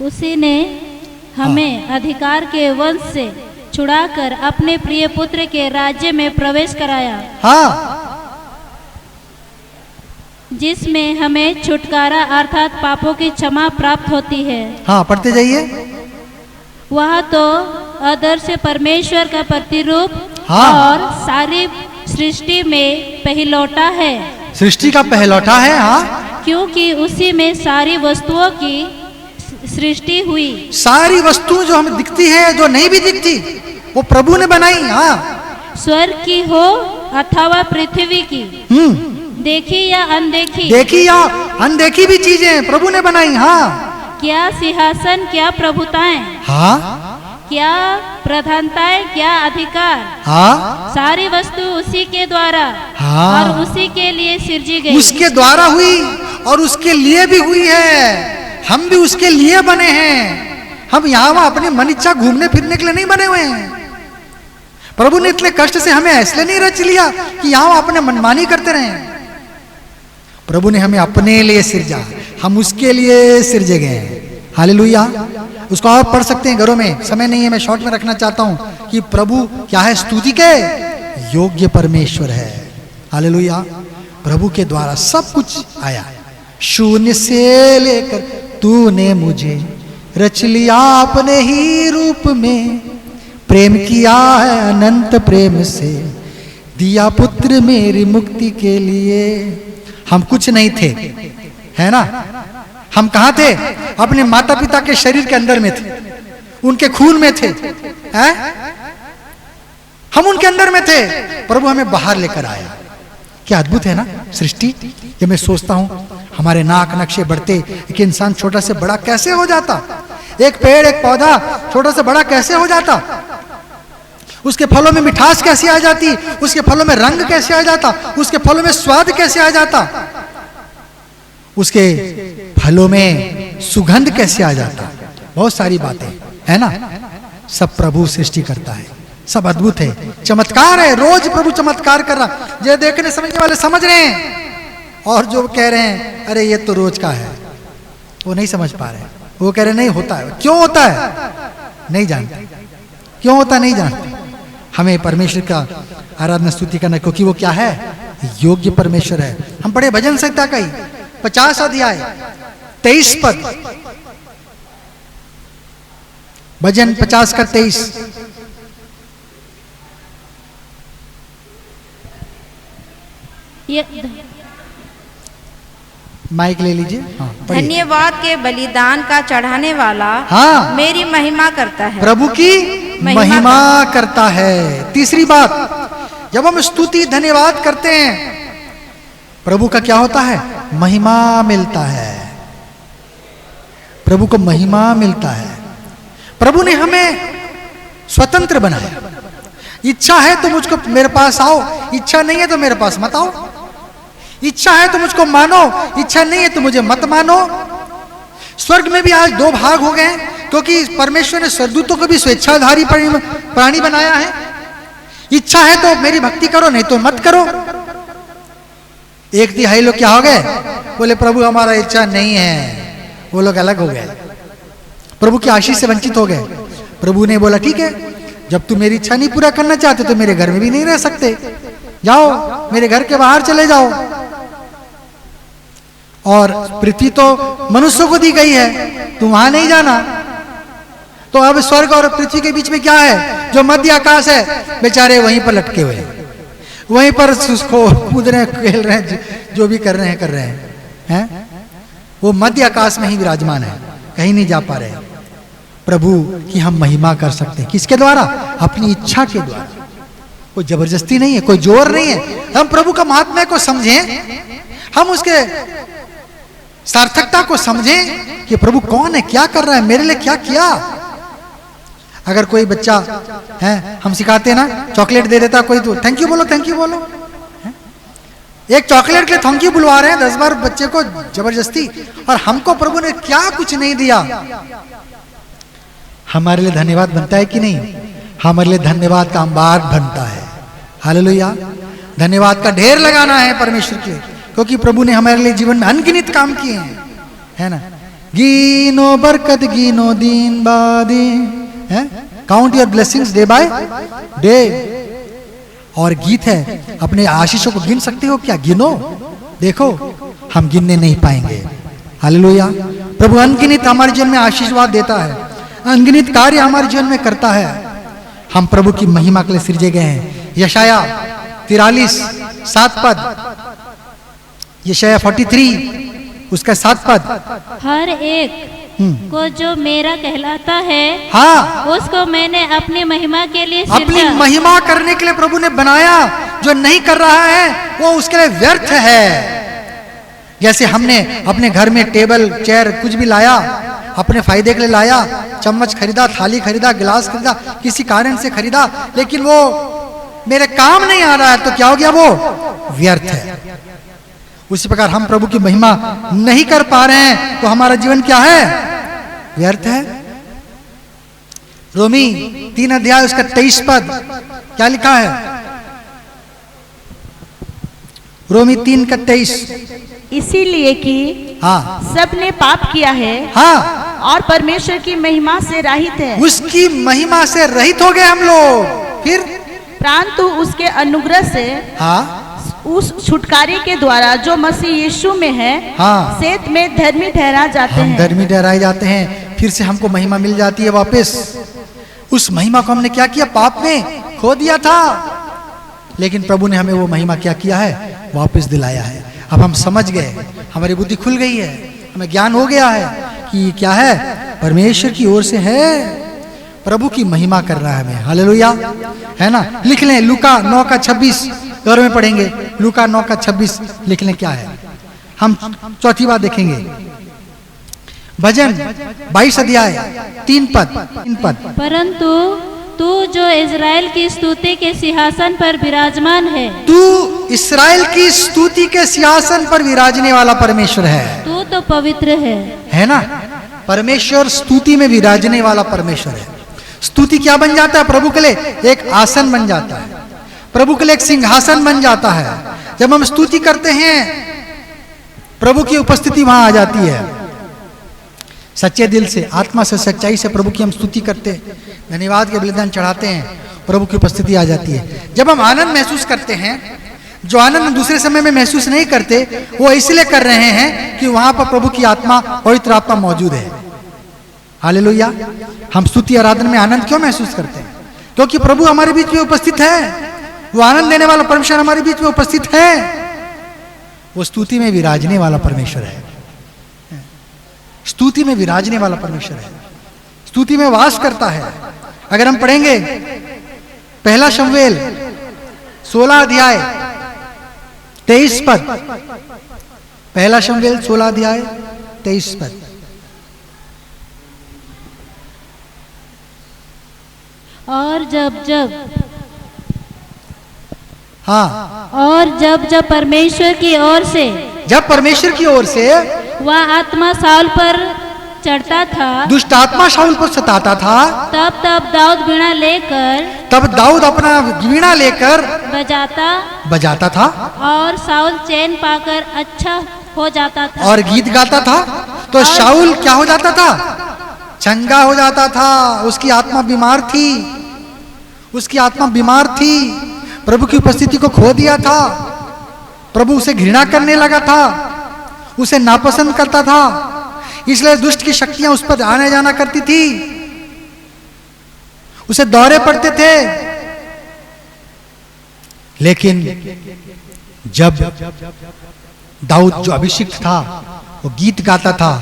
उसी ने हमें अधिकार के वंश से छुड़ाकर अपने प्रिय पुत्र के राज्य में प्रवेश कराया। हाँ, जिसमें हमें छुटकारा अर्थात पापों की क्षमा प्राप्त होती है। हाँ, पढ़ते जाइए। वह तो आदर्श परमेश्वर का प्रतिरूप हाँ। और सारी सृष्टि में पहलौठा है। सृष्टि का पहलौठा है। हाँ, क्योंकि उसी में सारी वस्तुओं की सृष्टि हुई। सारी वस्तुएं जो हमें दिखती है, जो नहीं भी दिखती, वो प्रभु ने बनाई। हाँ, स्वर्ग की हो अथवा पृथ्वी की, देखी या अनदेखी, देखी या अनदेखी भी चीजें प्रभु ने बनाई। हाँ, क्या सिंहासन, क्या प्रभुताएं, हाँ, क्या प्रधानताएं, क्या अधिकार, हाँ, सारी वस्तु उसी के द्वारा हाँ। और उसी के लिए सृजी गई। उसके द्वारा हुई और उसके लिए भी हुई है। हम भी उसके लिए बने हैं। हम यहाँ वहां अपनी मन इच्छा घूमने फिरने के लिए नहीं बने हुए हैं। प्रभु ने इतने कष्ट से हमें इसलिए नहीं रच लिया कि यहाँ अपने मनमानी करते रहे। प्रभु ने हमें अपने लिए सृजा, हम उसके लिए सृजे गए हैं। हालेलुया। उसको और पढ़ सकते हैं घरों में, समय नहीं है, मैं शॉर्ट में रखना चाहता हूं कि प्रभु क्या है? स्तुति के योग्य परमेश्वर है। हालेलुया। प्रभु के द्वारा सब कुछ आया, शून्य से लेकर तूने मुझे रच लिया अपने ही रूप में, प्रेम किया है अनंत प्रेम से, दिया पुत्र मेरी मुक्ति के लिए। हम कुछ नहीं थे, है ना? हम कहां थे? अपने माता पिता के शरीर के अंदर में थे, उनके खून में थे, हैं? हम उनके अंदर में थे, प्रभु हमें बाहर लेकर आया। क्या अद्भुत है ना सृष्टि। जब मैं सोचता हूं हमारे नाक नक्शे बढ़ते, एक इंसान छोटा से बड़ा कैसे हो जाता, एक पेड़ एक पौधा छोटा से बड़ा कैसे हो जाता, उसके फलों में मिठास कैसे आ जाती, उसके फलों में रंग कैसे आ जाता, उसके फलों में स्वाद कैसे आ जाता, उसके फलों में सुगंध कैसे आ जाता। बहुत सारी बातें है ना, सब प्रभु सृष्टि करता है, सब अद्भुत है, चमत्कार है। रोज प्रभु चमत्कार कर रहा। ये देखने समझने वाले समझ रहे हैं, और जो कह रहे हैं अरे ये तो रोज का है, वो नहीं समझ पा रहे। वो कह रहे नहीं होता है। क्यों होता है नहीं जानते, क्यों होता नहीं जानते। हमें परमेश्वर का आराधना स्तुति करना, क्योंकि वो क्या है? योग्य परमेश्वर है। हम पढ़े भजन संहिता का ही 50 अध्याय 23 पद, भजन 50 का 23। माइक ले लीजिए। हाँ, धन्यवाद के बलिदान का चढ़ाने वाला हाँ, मेरी महिमा करता है, प्रभु की महिमा करता है। तीसरी बात, जब हम स्तुति धन्यवाद करते हैं, प्रभु का क्या होता है? महिमा मिलता है। प्रभु को महिमा मिलता है। प्रभु ने हमें स्वतंत्र बनाया। इच्छा है तो मुझको मेरे पास आओ, इच्छा नहीं है तो मेरे पास मत आओ। इच्छा है तो मुझको मानो, इच्छा नहीं है तो मुझे मत मानो। स्वर्ग में भी आज दो भाग हो गए, क्योंकि परमेश्वर ने स्वर्गदूतों को भी स्वेच्छाधारी प्राणी बनाया है। इच्छा है तो मेरी भक्ति करो, नहीं तो मत करो। एक तिहाई लोग क्या हो गए? बोले प्रभु हमारा इच्छा नहीं है, वो लोग अलग हो गए, प्रभु की आशीष से वंचित हो गए। प्रभु ने बोला ठीक है, जब तुम मेरी इच्छा नहीं पूरा करना चाहते तो मेरे घर में भी नहीं रह सकते, जाओ मेरे घर के बाहर चले जाओ। और पृथ्वी तो मनुष्यों को दी गई है, तुम वहां नहीं जाना। तो अब स्वर्ग और पृथ्वी के बीच में क्या है? जो मध्य आकाश है, बेचारे वहीं पर लटके हुए, वहीं पर उसको कूद रहे हैं, खेल रहे हैं, जो भी कर रहे हैं, वो मध्य आकाश में ही विराजमान है, कहीं नहीं जा पा रहे। प्रभु की हम महिमा कर सकते हैं, किसके द्वारा? अपनी इच्छा के द्वारा। कोई जबरदस्ती नहीं है, कोई जोर नहीं है। हम प्रभु का महात्म्य को समझें, हम उसके सार्थकता को समझें कि प्रभु कौन है, क्या कर रहा है, मेरे लिए क्या किया। अगर कोई बच्चा है, हम सिखाते हैं ना, चॉकलेट दे देता कोई, तो थैंक यू बोलो, थैंक यू बोलो। एक चॉकलेट के लिए थैंक यू बुलवा रहे हैं 10 बार बच्चे को जबरदस्ती, और हमको प्रभु ने क्या कुछ नहीं दिया। हमारे लिए धन्यवाद बनता है कि नहीं? हमारे लिए धन्यवाद का अंबार बनता है। हालेलुया। धन्यवाद का ढेर लगाना है परमेश्वर के, क्योंकि प्रभु ने हमारे लिए जीवन में अनगिनत काम किए हैं, है ना। गिनो बरकत गिनो दिन बा दिन, count your blessings day by day. और गीत है, अपने आशीषों को गिन सकते हो क्या? गिनो, देखो हम गिनने नहीं पाएंगे। हालेलुया। प्रभु अनगिनत हमारे जीवन में आशीर्वाद देता है, अनगिनत कार्य हमारे जीवन में करता है। हम प्रभु की महिमा के लिए सृजे गए हैं। यशाया 43 7 पद, यशाया 43 उसका 7 पद। हर एक को जो मेरा कहलाता है, हाँ, उसको मैंने अपनी महिमा के लिए अपनी महिमा करने के लिए प्रभु ने बनाया। जो नहीं कर रहा है वो उसके लिए व्यर्थ है। जैसे हमने अपने घर में टेबल चेयर कुछ भी लाया, अपने फायदे के लिए लाया, चम्मच खरीदा, थाली खरीदा, गिलास खरीदा, किसी कारण से खरीदा, लेकिन वो मेरे काम नहीं आ रहा है, तो क्या हो गया? वो व्यर्थ है। उसी प्रकार हम प्रभु की महिमा नहीं कर पा रहे हैं तो हमारा जीवन क्या है? व्यर्थ है। रोमी 3 अध्याय उसका 23 पद क्या लिखा है? रोमी 3 का 23। इसीलिए कि हाँ, सबने पाप किया है, हाँ, और परमेश्वर की महिमा से रहित है। उसकी महिमा से रहित हो गए हम लोग। फिर परंतु उसके अनुग्रह से हाँ उस छुटकारे के द्वारा जो मसीह यीशु में है, हाँ, सेत में धर्मी ठहरा जाते हम हैं। धर्मी ठहराए जाते हैं, फिर से हमको महिमा मिल जाती है वापस। उस महिमा को हमने क्या किया, पाप में खो दिया था, लेकिन प्रभु ने हमें वो महिमा क्या किया है, वापस दिलाया है। अब हम समझ गए, हमारी बुद्धि खुल गई है, हमें ज्ञान हो गया है कि क्या है, परमेश्वर की ओर से है, प्रभु की महिमा कर रहा है हमें। हालेलुया, है ना। लिख लें लूका 9:26, घर में पढ़ेंगे। लूका 9:26 लिख लें, क्या है। हम चौथी बात देखेंगे, भजन 22 अध्याय 3 पद। परंतु तू जो इज़राइल की स्तुति के सिंहासन पर विराजमान है, तू इस्राएल की स्तुति के सिंहासन पर विराजने वाला परमेश्वर है। तू तो पवित्र है ना। परमेश्वर स्तुति में विराजने वाला परमेश्वर है। स्तुति क्या बन जाता है, प्रभु के लिए एक आसन बन जाता है, प्रभु के लिए एक सिंहासन बन जाता है। जब हम स्तुति करते हैं, प्रभु की उपस्थिति वहां आ जाती है। सच्चे दिल से, आत्मा से, सच्चाई से प्रभु की हम स्तुति करते हैं, धन्यवाद के बलिदान चढ़ाते हैं, प्रभु की उपस्थिति आ जाती है। जब हम आनंद महसूस करते हैं, जो आनंद दूसरे समय में महसूस नहीं करते, वो इसलिए कर रहे हैं कि वहां पर प्रभु की आत्मा, पवित्र आत्मा मौजूद है। हालेलुया। हम स्तुति आराधना में आनंद क्यों महसूस करते हैं, क्योंकि प्रभु हमारे बीच में उपस्थित है। वो आनंद देने वाला परमेश्वर हमारे बीच में उपस्थित है। वो स्तुति में विराजने वाला परमेश्वर है, स्तुति में विराजने वाला परमेश्वर है, स्तुति में वास करता है। अगर हम पढ़ेंगे पहला शमूएल 16 अध्याय 23 पद, पहला शमूएल 16 अध्याय 23 पद। और जब परमेश्वर की ओर से, जब परमेश्वर की ओर से वह आत्मा शाऊल पर चढ़ता था, दुष्ट आत्मा शाऊल को सताता था, तब दाऊद वीणा लेकर, तब दाऊद अपना वीणा लेकर बजाता था, और शाऊल चैन पाकर अच्छा हो जाता था, और गीत गाता था। तो शाऊल क्या हो जाता था, चंगा हो जाता था। उसकी आत्मा बीमार थी, उसकी आत्मा बीमार थी, प्रभु की उपस्थिति को खो दिया था, प्रभु उसे घृणा करने लगा था, उसे नापसंद करता था, इसलिए दुष्ट की शक्तियां उस पर आने जाना करती थी, उसे दौरे पड़ते थे। लेकिन जब दाऊद जो अभिषिक्त था, वो गीत गाता था,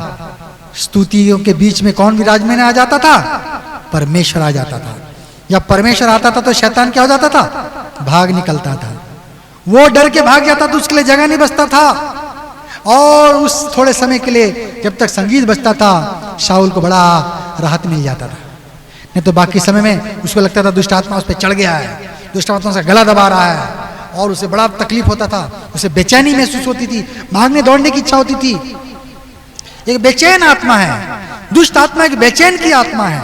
स्तुतियों के बीच में कौन विराजमान आ जाता था, परमेश्वर आ जाता था। जब परमेश्वर आता था तो शैतान क्या हो जाता था, भाग निकलता था। वो डर के भाग जाता तो उसके लिए जगह नहीं बचता था। और उस थोड़े समय के लिए जब तक संगीत बजता था, शाऊल को बड़ा राहत मिल जाता था। नहीं तो बाकी समय में उसको लगता था दुष्ट आत्मा उस पर चढ़ गया है, दुष्ट आत्मा से गला दबा रहा है, और उसे बड़ा तकलीफ होता था, उसे बेचैनी महसूस होती थी, भागने दौड़ने की इच्छा होती थी। एक बेचैन आत्मा है, दुष्ट आत्मा एक बेचैन की आत्मा है।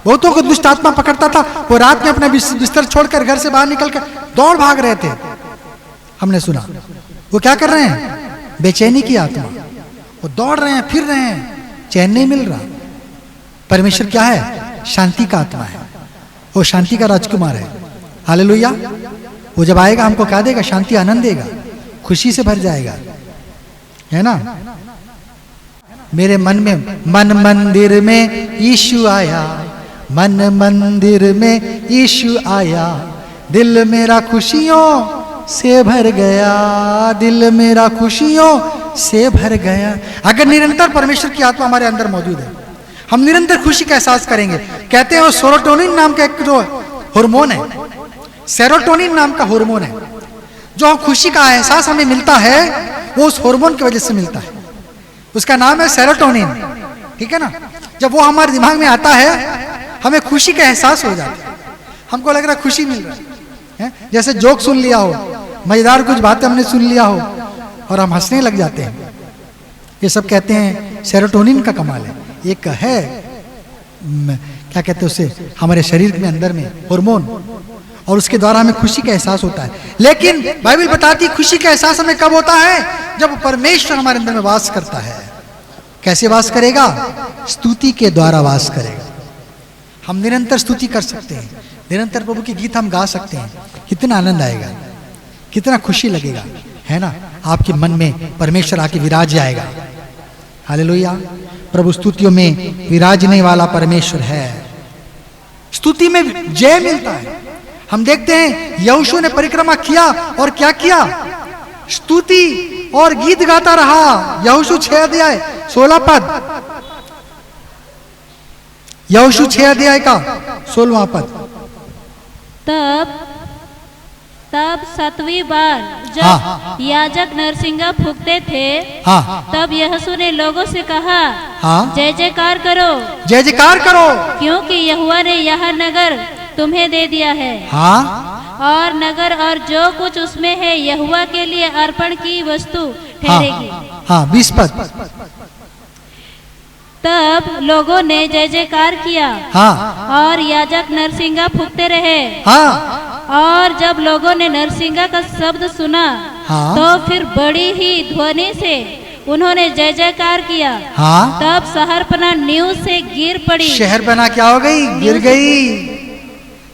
बहुतों को दुष्ट आत्मा पकड़ता था, वो रात में अपना बिस्तर छोड़कर घर से बाहर निकलकर दौड़ भाग रहे थे। हमने सुना वो क्या कर रहे हैं, बेचैनी की आत्मा, वो दौड़ रहे हैं, फिर रहे हैं, चैन नहीं मिल रहा। परमेश्वर क्या है, शांति का आत्मा है, वो शांति का राजकुमार है। हालेलुया। वो जब आएगा हमको क्या देगा, शांति, आनंद देगा, खुशी से भर जाएगा, है ना। मेरे मन में, मन मंदिर में यीशु आया, मन मंदिर में यीशु आया, दिल मेरा खुशियों से भर गया, दिल मेरा खुशियों से भर गया। अगर निरंतर परमेश्वर की आत्मा हमारे अंदर मौजूद है, हम निरंतर खुशी का एहसास करेंगे। कहते हैं वो सेरोटोनिन नाम का एक जो हार्मोन है, सेरोटोनिन नाम का हार्मोन है, जो खुशी का एहसास हमें मिलता है, वो उस हार्मोन की वजह से मिलता है। उसका नाम है सेरोटोनिन, ठीक है ना। जब वो हमारे दिमाग में आता है, हमें खुशी का एहसास हो जाता है, हमको लग रहा है खुशी मिल रहा है। जैसे जोक सुन लिया हो, मजेदार कुछ बातें हमने सुन लिया हो और हम हंसने लग जाते हैं। ये सब कहते हैं सेरोटोनिन का कमाल है। एक है क्या कहते हैं उसे, हमारे शरीर में अंदर में हार्मोन, और उसके द्वारा हमें खुशी का एहसास होता है। लेकिन बाइबल बताती है खुशी का एहसास हमें कब होता है, जब परमेश्वर हमारे अंदर में वास करता है। कैसे वास करेगा, स्तुति के द्वारा वास करेगा। हम निरंतर स्तुति कर सकते हैं, निरंतर प्रभु के गीत हम गा सकते हैं, कितना आनंद आएगा, कितना खुशी लगेगा, है ना। आपके मन में परमेश्वर आके विराज जाएगा। हालेलुया। प्रभु स्तुतियों में विराजने वाला परमेश्वर है। स्तुति में जय मिलता है। हम देखते हैं यहोशू ने परिक्रमा किया और क्या किया, स्तुति और गीत गाता रहा। यहोशू 6 अध्याय 16 पद, यहोशू 6 अध्याय का 16वां पद। तब 7वीं बार जब हाँ। याजक नरसिंगा फूंकते थे, हाँ। तब यहोशू ने लोगों से कहा, हाँ। जय जयकार करो, जय जयकार करो, क्योंकि यहोवा ने यह नगर तुम्हें दे दिया है। हाँ। और नगर और जो कुछ उसमें है यहोवा के लिए अर्पण की वस्तु ठहरेगी। हाँ 20 पद। तब लोगों ने जय जयकार किया, हाँ। और याजक नरसिंगा फूंकते रहे। हाँ। और जब लोगों ने नरसिंगा का शब्द सुना, हाँ। तो फिर बड़ी ही ध्वनि से उन्होंने जय जयकार किया। हाँ। तब शहरपनाह नींव से गिर पड़ी। शहरपनाह क्या हो गई, गिर गई।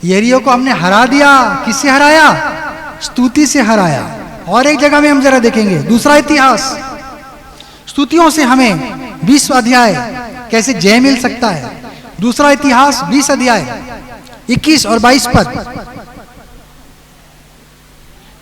यरीहो को हमने हरा दिया। किससे हराया, स्तुति से हराया। और एक जगह में हम जरा देखेंगे दूसरा इतिहास, स्तुतियों से हमें 20 अध्याय कैसे जय मिल सकता है। दूसरा इतिहास 20 अध्याय 21 और 22 पद।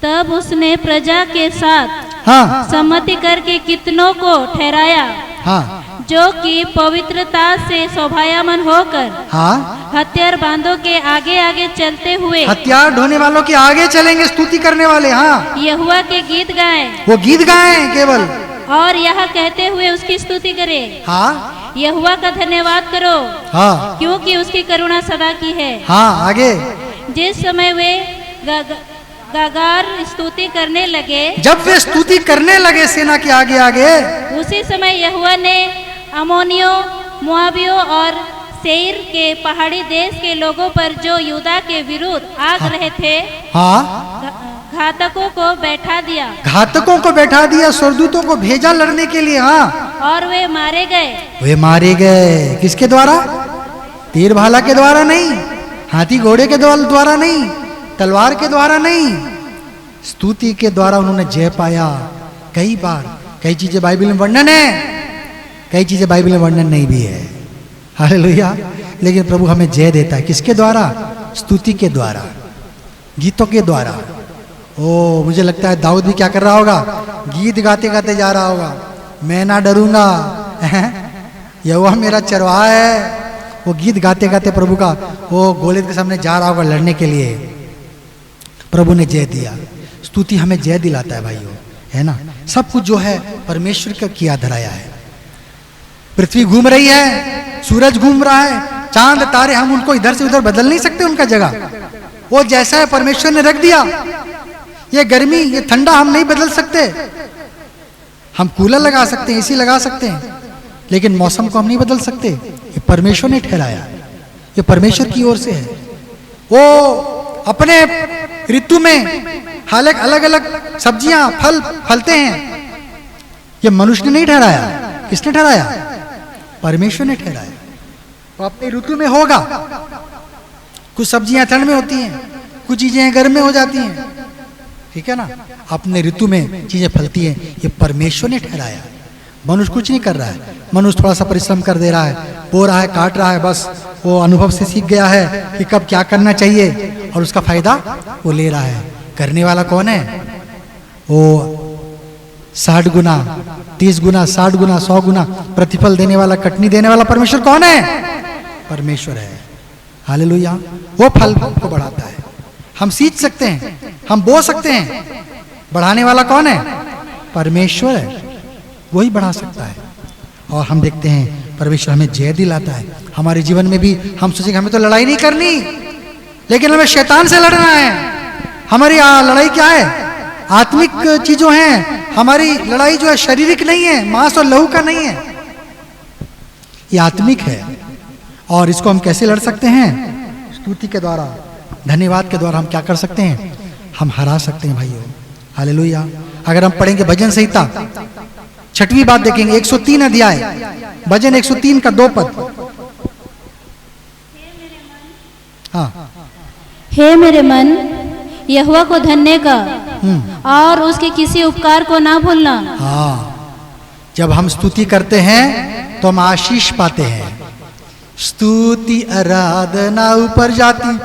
तब उसने प्रजा के साथ हाँ। सम्मति करके कितनों को ठहराया, हाँ। जो कि पवित्रता से शोभायमान होकर हाँ। हथियार बांधों के आगे आगे चलते हुए हथियार ढोने वालों के आगे चलेंगे, स्तुति करने वाले। हाँ। यहोवा के गीत गाएं, वो गीत गाएं केवल, और यह कहते हुए उसकी स्तुति करें, हाँ। यहोवा का धन्यवाद करो, हाँ। क्योंकि उसकी करुणा सदा की है। हाँ आगे। जिस समय वे गागार स्तुति करने लगे, जब वे स्तुति करने लगे सेना के आगे आगे, उसी समय यहोवा ने अमोनियों, मोआबियों और सेईर के पहाड़ी देश के लोगों पर जो यूदा के विरुद्ध आग रहे थे, हाँ, घातकों को बैठा दिया। घातकों को बैठा दिया, स्वर्गदूतों को भेजा लड़ने के लिए। हाँ। और वे मारे गए। वे मारे गए किसके द्वारा, तीर भाला के द्वारा नहीं, हाथी घोड़े के द्वारा नहीं, तलवार के द्वारा नहीं, स्तुति के द्वारा उन्होंने जय पाया। कई बार कई चीजें बाइबल में वर्णन है, कई चीजें बाइबल में वर्णन नहीं भी है। हालेलुया। लेकिन प्रभु हमें जय देता है किसके द्वारा, स्तुति के द्वारा, गीतों के द्वारा। ओ मुझे लगता है दाऊद भी क्या कर रहा होगा, गीत गाते गाते जा रहा होगा, मैं ना डरूंगा, यहोवा मेरा चरवाहा है। वो गीत गाते गाते प्रभु का वो गोलियत के सामने जा रहा होगा लड़ने के लिए। प्रभु ने जय दिया। स्तुति हमें जय दिलाता है भाइयों, है ना। सब कुछ जो है परमेश्वर का किया धराया है। पृथ्वी घूम रही है, सूरज घूम रहा है, चांद तारे हम उनको इधर से उधर बदल नहीं सकते उनका जगह। वो जैसा है परमेश्वर ने रख दिया। ये गर्मी ये ठंडा हम नहीं बदल सकते। हम कूलर लगा सकते हैं, एसी लगा सकते हैं, लेकिन मौसम को हम नहीं बदल सकते। ये परमेश्वर ने ठहराया, ये परमेश्वर की ओर से है। वो अपने ऋतु में हालांकि अलग अलग सब्जियां फल फलते हैं, ये मनुष्य ने नहीं ठहराया। किसने ठहराया, परमेश्वर ने ठहराया। वो अपनी ऋतु में होगा। कुछ सब्जियां ठंड में होती हैं, कुछ चीजें गर्म में हो जाती हैं, ठीक है ना। अपने ऋतु में चीजें फलती हैं, ये परमेश्वर ने ठहराया। मनुष्य कुछ नहीं कर रहा है। मनुष्य थोड़ा सा परिश्रम कर दे रहा है, बो रहा है, काट रहा है, बस वो अनुभव से सीख गया है कि कब क्या करना चाहिए, और उसका फायदा वो ले रहा है। करने वाला कौन है, वो 60 गुना 30 गुना 60 गुना 100 गुना प्रतिफल देने वाला, कटनी देने वाला परमेश्वर कौन है, परमेश्वर है। हालेलुया। वो फल को बढ़ाता है। हम सींच सकते हैं, हम बो सकते हैं, बढ़ाने वाला कौन है, परमेश्वर है। वही बढ़ा सकता है। और हम देखते हैं परमेश्वर हमें जय दिलाता है। हमारे जीवन में भी हम सोचेंगे हमें तो लड़ाई नहीं करनी, लेकिन हमें शैतान से लड़ना है। हमारी लड़ाई क्या है, आत्मिक चीजों हैं। हमारी लड़ाई जो है शारीरिक नहीं है, मांस और लहू का नहीं है, ये आत्मिक है। और इसको हम कैसे लड़ सकते हैं, स्तुति के द्वारा, धन्यवाद के द्वारा। हम क्या कर सकते हैं, हम हरा सकते हैं भाइयों। हालेलुया। अगर हम पढ़ेंगे भजन संहिता 6वीं बात देखेंगे, 103 अध्याय, भजन 103 का 2 पद। हाँ, हे मेरे मन, यहोवा को धन्य का और उसके किसी उपकार को ना भूलना। हाँ, जब हम स्तुति करते हैं तो हम आशीष पाते हैं। स्तुति आराधना ऊपर जाती,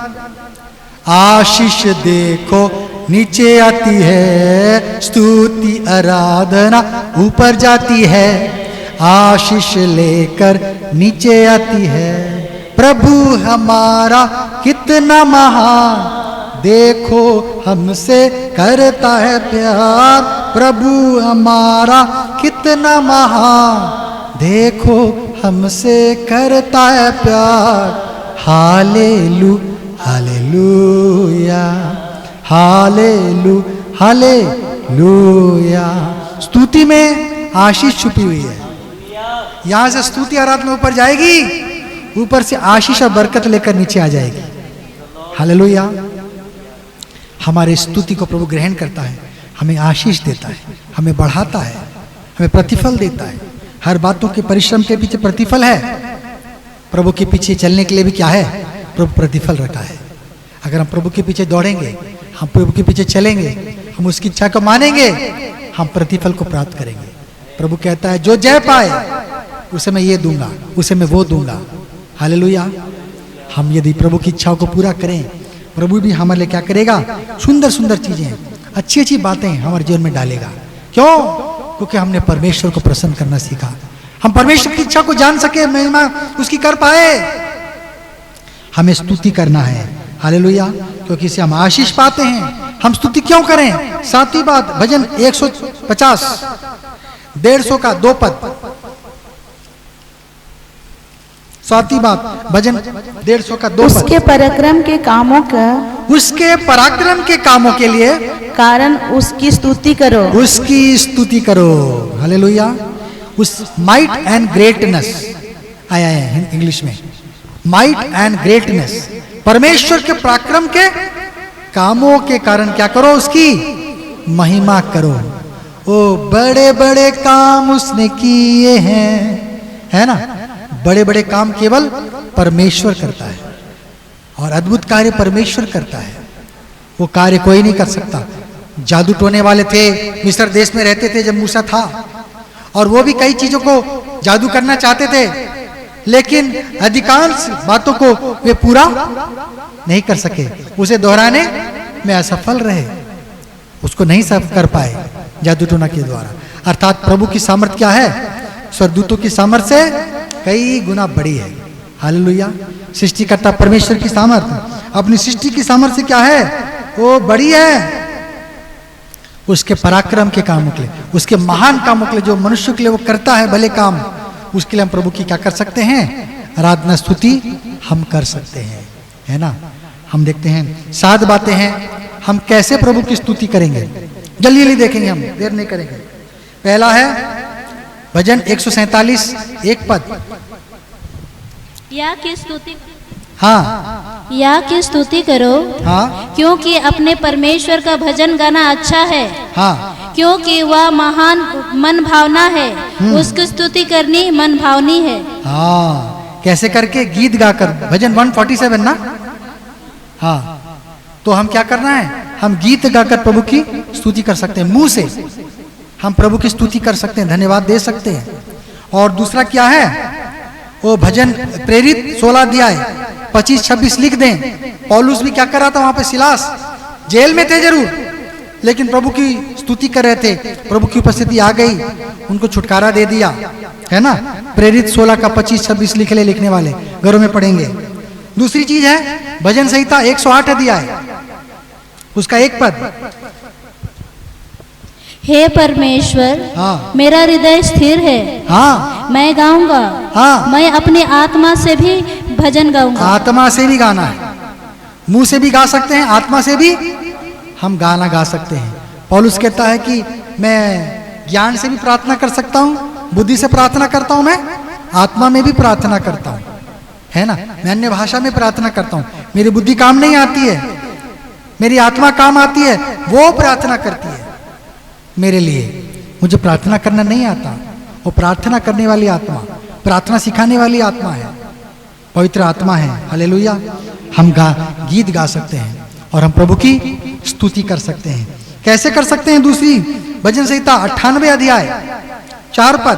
आशीष देखो नीचे आती है। स्तुति आराधना ऊपर जाती है, आशीष लेकर नीचे आती है। प्रभु हमारा कितना महान, देखो हमसे करता है प्यार। प्रभु हमारा कितना महान, देखो हमसे करता है प्यार। Hallelujah, hallelujah. स्तुति में आशीष छुपी हुई है। यहां से स्तुति आराधना ऊपर जाएगी, ऊपर से आशीष और बरकत लेकर नीचे आ जाएगी। हालेलुया। हमारे स्तुति को प्रभु ग्रहण करता है, हमें आशीष देता है, हमें बढ़ाता है, हमें प्रतिफल देता है। हर बातों के परिश्रम के पीछे प्रतिफल है। प्रभु के पीछे चलने के लिए भी क्या है? प्रभु प्रतिफल रखा है। अगर हम प्रभु के पीछे दौड़ेंगे, हम प्रभु के पीछे चलेंगे, हम उसकी इच्छा को मानेंगे, हम प्रतिफल को प्राप्त करेंगे। प्रभु कहता है जो जय पाए उसे मैं ये दूंगा, उसे मैं वो दूंगा। हालेलुया। हम यदि प्रभु की इच्छाओं को पूरा करें, प्रभु भी हमारे लिए क्या करेगा? सुंदर सुंदर चीजें, अच्छी अच्छी बातें हमारे जीवन में डालेगा। क्यों? क्योंकि हमने परमेश्वर को प्रसन्न करना सीखा। हम परमेश्वर की इच्छा को जान सके, महिमा उसकी कर पाए। हमें स्तुति करना है। हालेलुया। क्योंकि इससे हम आशीष पाते हैं। हम स्तुति क्यों करें? सातवीं बात, भजन 150 150 का 2 पद। सातवीं बात, भजन 150 का 2 पद। उसके पराक्रम के कामों का, उसके पराक्रम के कामों के लिए कारण उसकी स्तुति करो। उसकी स्तुति करो। हालेलुया। उस माइट एंड ग्रेटनेस आया है इंग्लिश में, माइट एंड ग्रेटनेस। परमेश्वर के पराक्रम के कामों के कारण क्या करो? उसकी महिमा करो। ओ बड़े बड़े काम उसने किए हैं, है ना? बड़े बड़े काम केवल परमेश्वर करता है और अद्भुत कार्य परमेश्वर करता है। वो कार्य कोई नहीं कर सकता। जादू टोने वाले थे, मिस्र देश में रहते थे जब मूसा था, और वो भी कई चीजों को जादू करना चाहते थे, लेकिन अधिकांश बातों को वे पूरा नहीं कर सके। उसे दोहराने में असफल रहे, उसको नहीं सब कर पाए जादू टोना के द्वारा। अर्थात प्रभु की सामर्थ्य क्या है? स्वर्गदूतों की सामर्थ्य से कई गुना बड़ी है। हालेलुया। सृष्टिकर्ता परमेश्वर की सामर्थ्य अपनी सृष्टि की सामर्थ्य से क्या है? वो बड़ी है। उसके पराक्रम के कामों के लिए, उसके महान कामों के लिए, जो मनुष्य के लिए वो करता है भले काम, उसके लिए हम प्रभु की क्या कर सकते हैं? आराधना स्तुति हम कर सकते हैं, है ना? हम देखते हैं 7 बातें हैं हम कैसे प्रभु की स्तुति करेंगे। जल्दी जल्दी देखेंगे, हम देर नहीं करेंगे। पहला है भजन 147 1 पद। या की स्तुति, हाँ या की स्तुति करो, हाँ क्योंकि अपने परमेश्वर का भजन गाना अच्छा है। हाँ क्योंकि वह महान मन भावना है, उसकी स्तुति करनी मन भावनी है। हाँ। कैसे करके? गीत गाकर। भजन 147 ना? हाँ। तो हम क्या करना है? हम गीत गाकर प्रभु की स्तुति कर सकते हैं। मुंह से हम प्रभु की स्तुति कर सकते हैं, धन्यवाद दे सकते हैं। और दूसरा क्या है? वो भजन प्रेरित 16 अध्याय 25-26 लिख दें। पौलुस भी क्या कर रहा था वहां पे? सिलास जेल में थे जरूर, लेकिन प्रभु की स्तुति कर रहे थे। प्रभु की उपस्थिति आ गई, उनको छुटकारा दे दिया, है ना? प्रेरित 16 का 25-26 लिख ले, लिखने वाले घरों में पढ़ेंगे। दूसरी चीज है भजन संहिता 108 अध्याय, उसका 1 पद। हे परमेश्वर, हाँ। मेरा हृदय स्थिर है, हाँ मैं गाऊंगा। हाँ। मैं अपनी आत्मा से भी भजन गाऊंगा। आत्मा से भी गाना है, मुंह से भी गा सकते हैं, आत्मा से भी हम गाना गा सकते हैं। पौलुस कहता है कि मैं ज्ञान से भी प्रार्थना कर सकता हूँ, बुद्धि से प्रार्थना करता हूँ, मैं आत्मा में भी प्रार्थना करता हूँ, है ना? मैं अन्य भाषा में प्रार्थना करता हूँ। मेरी बुद्धि काम नहीं आती है, मेरी आत्मा काम आती है, वो प्रार्थना करती है मेरे लिए। मुझे प्रार्थना करना नहीं आता। वो प्रार्थना करने वाली आत्मा, प्रार्थना सिखाने वाली आत्मा है, पवित्र आत्मा है। हालेलुया। हम गीत गा सकते हैं। और हम प्रभु की स्तुति कर सकते हैं। कैसे कर सकते हैं? दूसरी भजन संहिता 98 अध्याय 4 पद,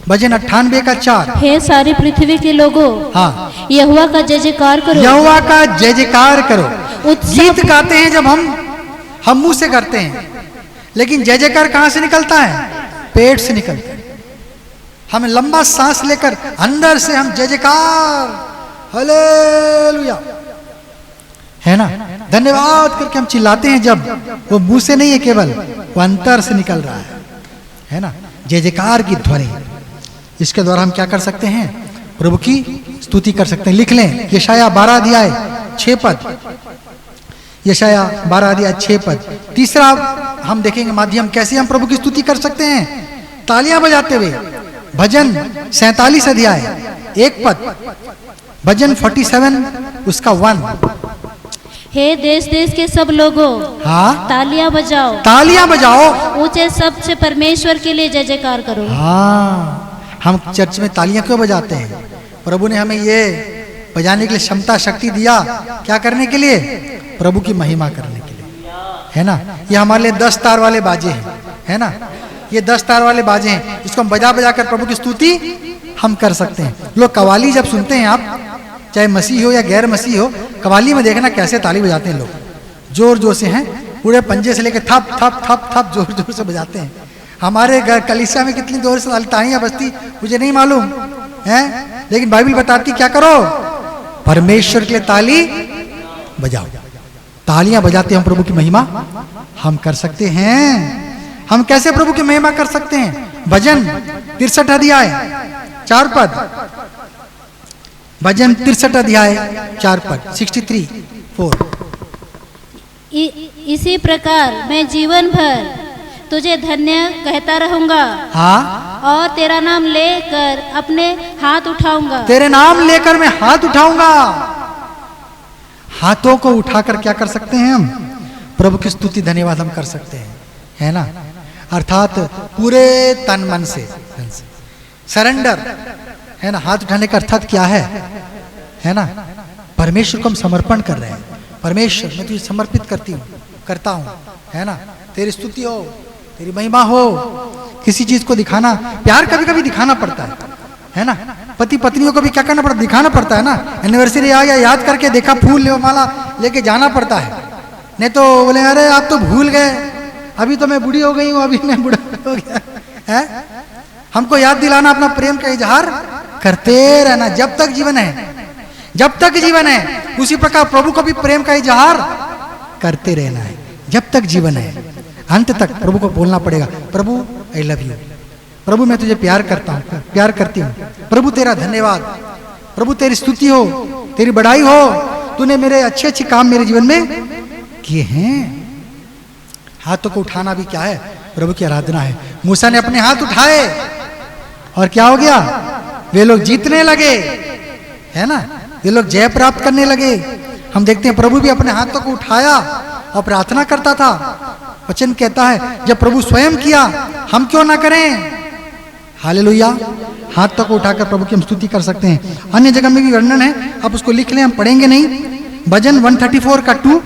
भजन 98 का 4। हे सारी पृथ्वी के लोगों, हाँ, यहोवा का जय जयकार करो। यहोवा का जय जयकार करो। उत्सव- गीत गाते हैं जब हम मुंह से करते हैं, लेकिन जय जयकार कहां से निकलता है? पेट से निकलता है। हम लंबा सांस लेकर अंदर से हम जय जयकार हालेलुया, है ना, धन्यवाद करके हम चिल्लाते हैं। जब वो मुंह से नहीं है, केवल वो अंतर से निकल रहा है ना, जय जयकार की ध्वनि। इसके द्वारा हम क्या कर सकते हैं? प्रभु की स्तुति कर सकते हैं। लिख लें यशाया 12 अध्याय 6 पद, यशाया 12 अध्याय 6 पद। तीसरा हम देखेंगे माध्यम कैसे हम प्रभु की स्तुति कर सकते हैं, तालियां बजाते हुए। भजन 47 अध्याय 1 पद, भजन 47 उसका 1। हे देश देश के सब लोगों, हाँ, तालियां बजाओ, तालियां बजाओ। ऊंचे शब्द से परमेश्वर के लिए जय जयकार करो। हाँ, हम चर्च में तालियां क्यों बजाते हैं? प्रभु ने हमें ये बजाने के लिए क्षमता शक्ति दिया। क्या करने के लिए? प्रभु की महिमा करने के लिए, है ना। ये हमारे लिए 10 तार वाले बाजे हैं, है ना। ये 10 तार वाले बाजे हैं, इसको हम बजा बजा कर प्रभु की स्तुति हम कर सकते हैं। लोग कवाली जब सुनते हैं, आप चाहे मसीह हो या गैर मसीह हो, कवाली में देखना कैसे ताली बजाते हैं लोग, जोर जोर से, हैं, पूरे पंजे से लेकर थप थप थप थप जोर जोर से बजाते हैं। हमारे घर कलीसिया में कितनी जोर से तालियां बजती मुझे नहीं मालूम है, लेकिन बाइबल बताती क्या करो? परमेश्वर के लिए ताली बजाओ। तालियां बजाते हम प्रभु की महिमा हम कर सकते हैं। हम कैसे प्रभु की महिमा कर सकते हैं? भजन 63 अध्याय 4 पद, भजन 63 अध्याय 4 पद, 63:4। इसी प्रकार मैं जीवन भर तुझे धन्य कहता रहूंगा, हाँ, और तेरा नाम लेकर अपने हाथ उठाऊंगा। तेरे नाम लेकर मैं हाथ उठाऊंगा। हाथों को उठाकर क्या कर सकते हैं हम? प्रभु की स्तुति धन्यवाद हम कर सकते हैं, है ना। अर्थात पूरे तन मन से सरेंडर, है ना। हाथ उठाने का अर्थात क्या है ना, परमेश्वर को हम समर्पण कर रहे हैं। परमेश्वर, मैं तुझे समर्पित करता हूं, है ना। तेरी स्तुति हो, तेरी महिमा हो। किसी चीज को दिखाना, प्यार कभी कभी दिखाना पड़ता है ना। पति पत्नियों को भी क्या करना पड़ता? दिखाना पड़ता है ना। एनिवर्सरी आ गया, याद करके देखा, फूल ले माला लेके जाना पड़ता है। नहीं तो बोले अरे आप तो भूल गए, अभी तो मैं बूढ़ी हो गई हूँ, अभी मैं बूढ़ा हो गया है। हमको याद दिलाना, अपना प्रेम का इजहार करते रहना जब तक जीवन है। जब तक जीवन है उसी प्रकार प्रभु को भी प्रेम का इजहार करते रहना है जब तक जीवन है। अंत तक प्रभु को बोलना पड़ेगा, प्रभु आई लव यू, प्रभु मैं तुझे प्यार करता हूँ, प्यार करती हूँ, प्रभु तेरा धन्यवाद, प्रभु तेरी स्तुति हो, तेरी बड़ाई हो, तूने मेरे अच्छे अच्छे काम मेरे जीवन में किए हैं। हाथों को उठाना भी क्या है? प्रभु की आराधना है। मूसा ने अपने हाथ उठाए और क्या हो गया? वे लोग जीतने लगे, है ना, वे लोग जय प्राप्त करने लगे। हम देखते हैं प्रभु भी अपने हाथों को उठाया और प्रार्थना करता था। वचन कहता है जब प्रभु स्वयं किया, हम क्यों ना करें? हालेलुया। हाथों को उठाकर प्रभु की हम स्तुति कर सकते हैं। अन्य जगह में भी वर्णन है, आप उसको लिख लें, हम पढ़ेंगे नहीं। भजन 134 का 2,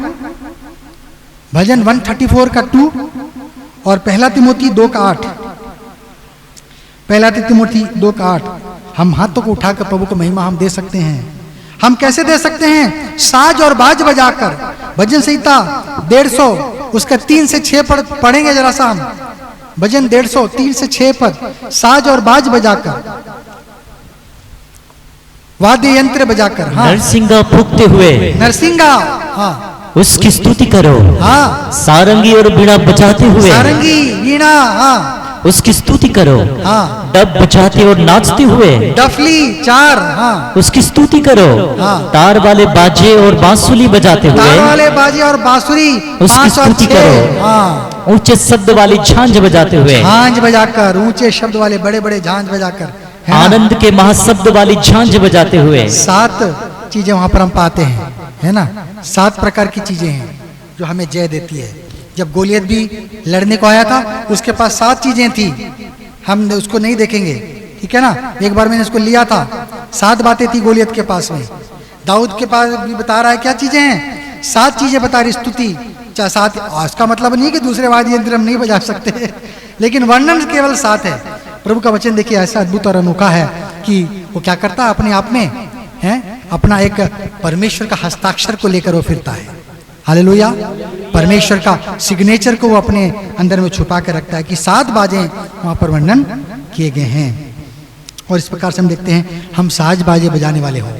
भजन 134 का 2 और पहला तिमोथी 2 का 8, पहला तिमोथी 2 का 8। हम हाथों को उठाकर प्रभु को महिमा हम दे सकते हैं। हम कैसे दे सकते हैं? साज और बाज बजाकर। भजन संहिता 150 उसका 3 से 6 पद पढ़ेंगे जरा सा हम। भजन 150 3 से 6 पद, साज और बाज बजाकर, वाद्य यंत्र बजाकर, हाँ, नरसिंगा फूकते हुए, नरसिंगा, हाँ, उसकी स्तुति करो। हाँ, सारंगी और बीड़ा बजाते हुए, सारंगी वीणा, हाँ, उसकी स्तुति करो। हाँ, डब बजाते और नाचते हुए, डफली 4, हाँ, उसकी स्तुति करो। हाँ, तार वाले बाजे और बांसुरी बजाते तार हुए, वाले बाजे और बांसुरी उसकी 5 और स्तुति 6, करो। हाँ, ऊंचे शब्द वाली झांझ बजाते हुए, झांझ बजाकर, ऊंचे शब्द वाले बड़े बड़े झांझ बजाकर, है ना? आनंद के महाशब्द वाली झांझ बजाते हुए। 7 चीजें वहां पर हम पाते हैं, है ना। 7 प्रकार की चीजें हैं जो हमें जय देती है। जब गोलियत भी लड़ने को आया था, उसके पास 7 चीजें थी। हम उसको नहीं देखेंगे, ठीक है ना। एक बार मैंने उसको लिया था, 7 बातें थी गोलियत के पास में, दाऊद के पास भी बता रहा है क्या चीजें हैं, 7 चीजें बता रही स्तुति। चाहे 7, इसका मतलब नहीं है कि दूसरे वाद्य यंत्र हम नहीं बजा सकते, लेकिन वर्णन केवल 7 है। प्रभु का वचन देखिए ऐसा अद्भुत और अनोखा है कि वो क्या करता है अपने आप में, है अपना एक परमेश्वर का हस्ताक्षर को लेकर वो फिरता है। हालेलुया। परमेश्वर का सिग्नेचर को वो अपने अंदर में छुपा कर रखता है कि 7 बाजें वहां पर वर्णन किए गए हैं। और इस प्रकार से हम देखते हैं हम साज बाजे बजाने वाले हो,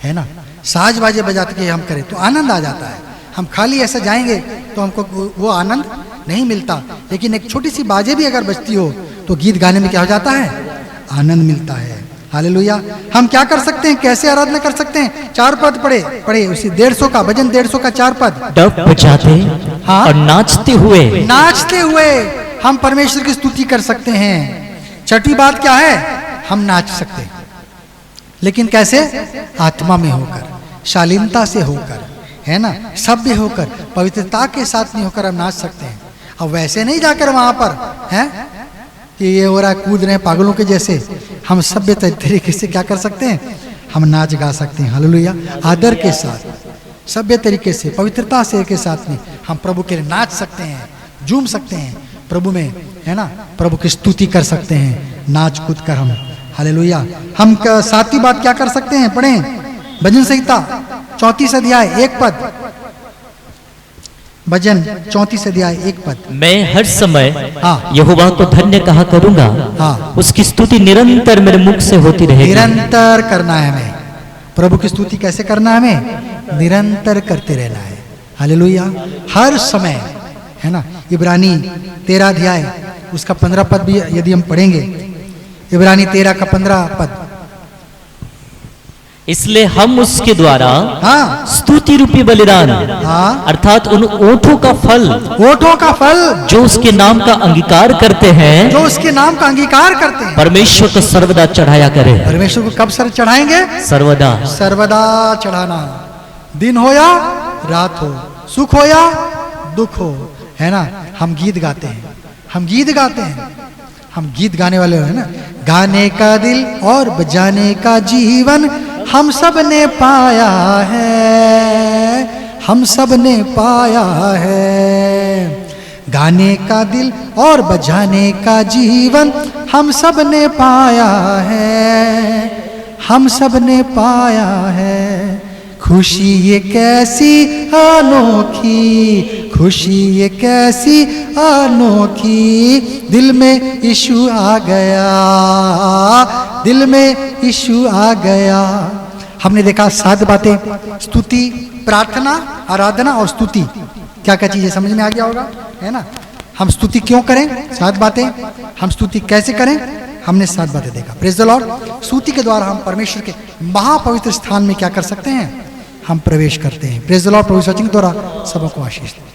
है ना, साज बाजे बजाते के हम करें तो आनंद आ जाता है। हम खाली ऐसा जाएंगे तो हमको वो आनंद नहीं मिलता, लेकिन एक छोटी सी बाजे भी अगर बजती हो तो गीत गाने में क्या हो जाता है, आनंद मिलता है। हालेलुया। हम क्या कर सकते हैं, कैसे आराधना कर सकते हैं? 4 पद पढ़े उसी 150 का भजन, 150 का 4 पद। डफ बजाते हाँ? और नाचते हुए हम परमेश्वर की स्तुति कर सकते हैं। छठी बात क्या है, हम नाच सकते हैं, लेकिन कैसे? आत्मा में होकर, शालीनता से होकर, है ना, सभ्य होकर, पवित्रता के साथ नहीं होकर हम नाच सकते हैं। अब वैसे नहीं जाकर वहां पर है कि ये हो रहा है, कूद रहे हैं पागलों के जैसे। हम सभ्य तरीके से क्या कर सकते हैं, हम नाच गा सकते हैं। हालेलुया। आदर के साथ, सभ्य तरीके से, पवित्रता से के साथ में हम प्रभु के लिए नाच सकते हैं, झूम सकते हैं प्रभु में, है ना, प्रभु की स्तुति कर सकते हैं नाच कूद कर हम। हालेलुया। हम 7वीं बात क्या कर सकते हैं, पढ़ें भजन संहिता 34 अध्याय 1 पद। भजन 34 अध्याय 1 पद। मैं हर समय हाँ। यहोवा को धन्य कहा करूंगा, हाँ। उसकी स्तुति निरंतर मेरे मुख से होती रहेगी। निरंतर करना है हमें प्रभु की स्तुति। कैसे करना है हमें? निरंतर करते रहना है। हालेलुया। हर समय, है ना। इब्रानी 13 अध्याय उसका 15 पद भी यदि हम पढ़ेंगे, इब्रानी 13 का 15 पद। इसलिए हम उसके द्वारा हाँ स्तुति रूपी बलिदान, हाँ अर्थात उन ओठों का फल, ओठों का फल जो उसके नाम का अंगीकार करते हैं, जो उसके नाम का अंगीकार करते हैं, परमेश्वर को सर्वदा चढ़ाया करे। परमेश्वर को कब सर चढ़ाएंगे? सर्वदा। सर्वदा चढ़ाना, दिन हो या रात हो, सुख हो या दुख हो, है ना। हम गीत गाते हैं, हम गीत गाते हैं, हम गीत गाने वाले हो, है ना। गाने का दिल और बजाने का जीवन हम सब ने पाया है, हम सब ने पाया है। गाने का दिल और बजाने का जीवन हम सब ने पाया है, हम सब ने पाया है। खुशी ये कैसी अनोखी, खुशी ये कैसी अनोखी, दिल में यीशु आ गया, दिल में यीशु आ गया। हमने देखा 7 बातें, स्तुति, प्रार्थना, आराधना और स्तुति। क्या क्या चीजें समझ में आ गया होगा, है ना। हम स्तुति क्यों करें, 7 बातें। हम स्तुति कैसे करें, हमने 7 बातें देखा। Praise the Lord. स्तुति के द्वारा हम परमेश्वर के महापवित्र स्थान में क्या कर सकते हैं, हम प्रवेश करते हैं। Praise the Lord. प्रभु सचिन के द्वारा सबको आशीष दे।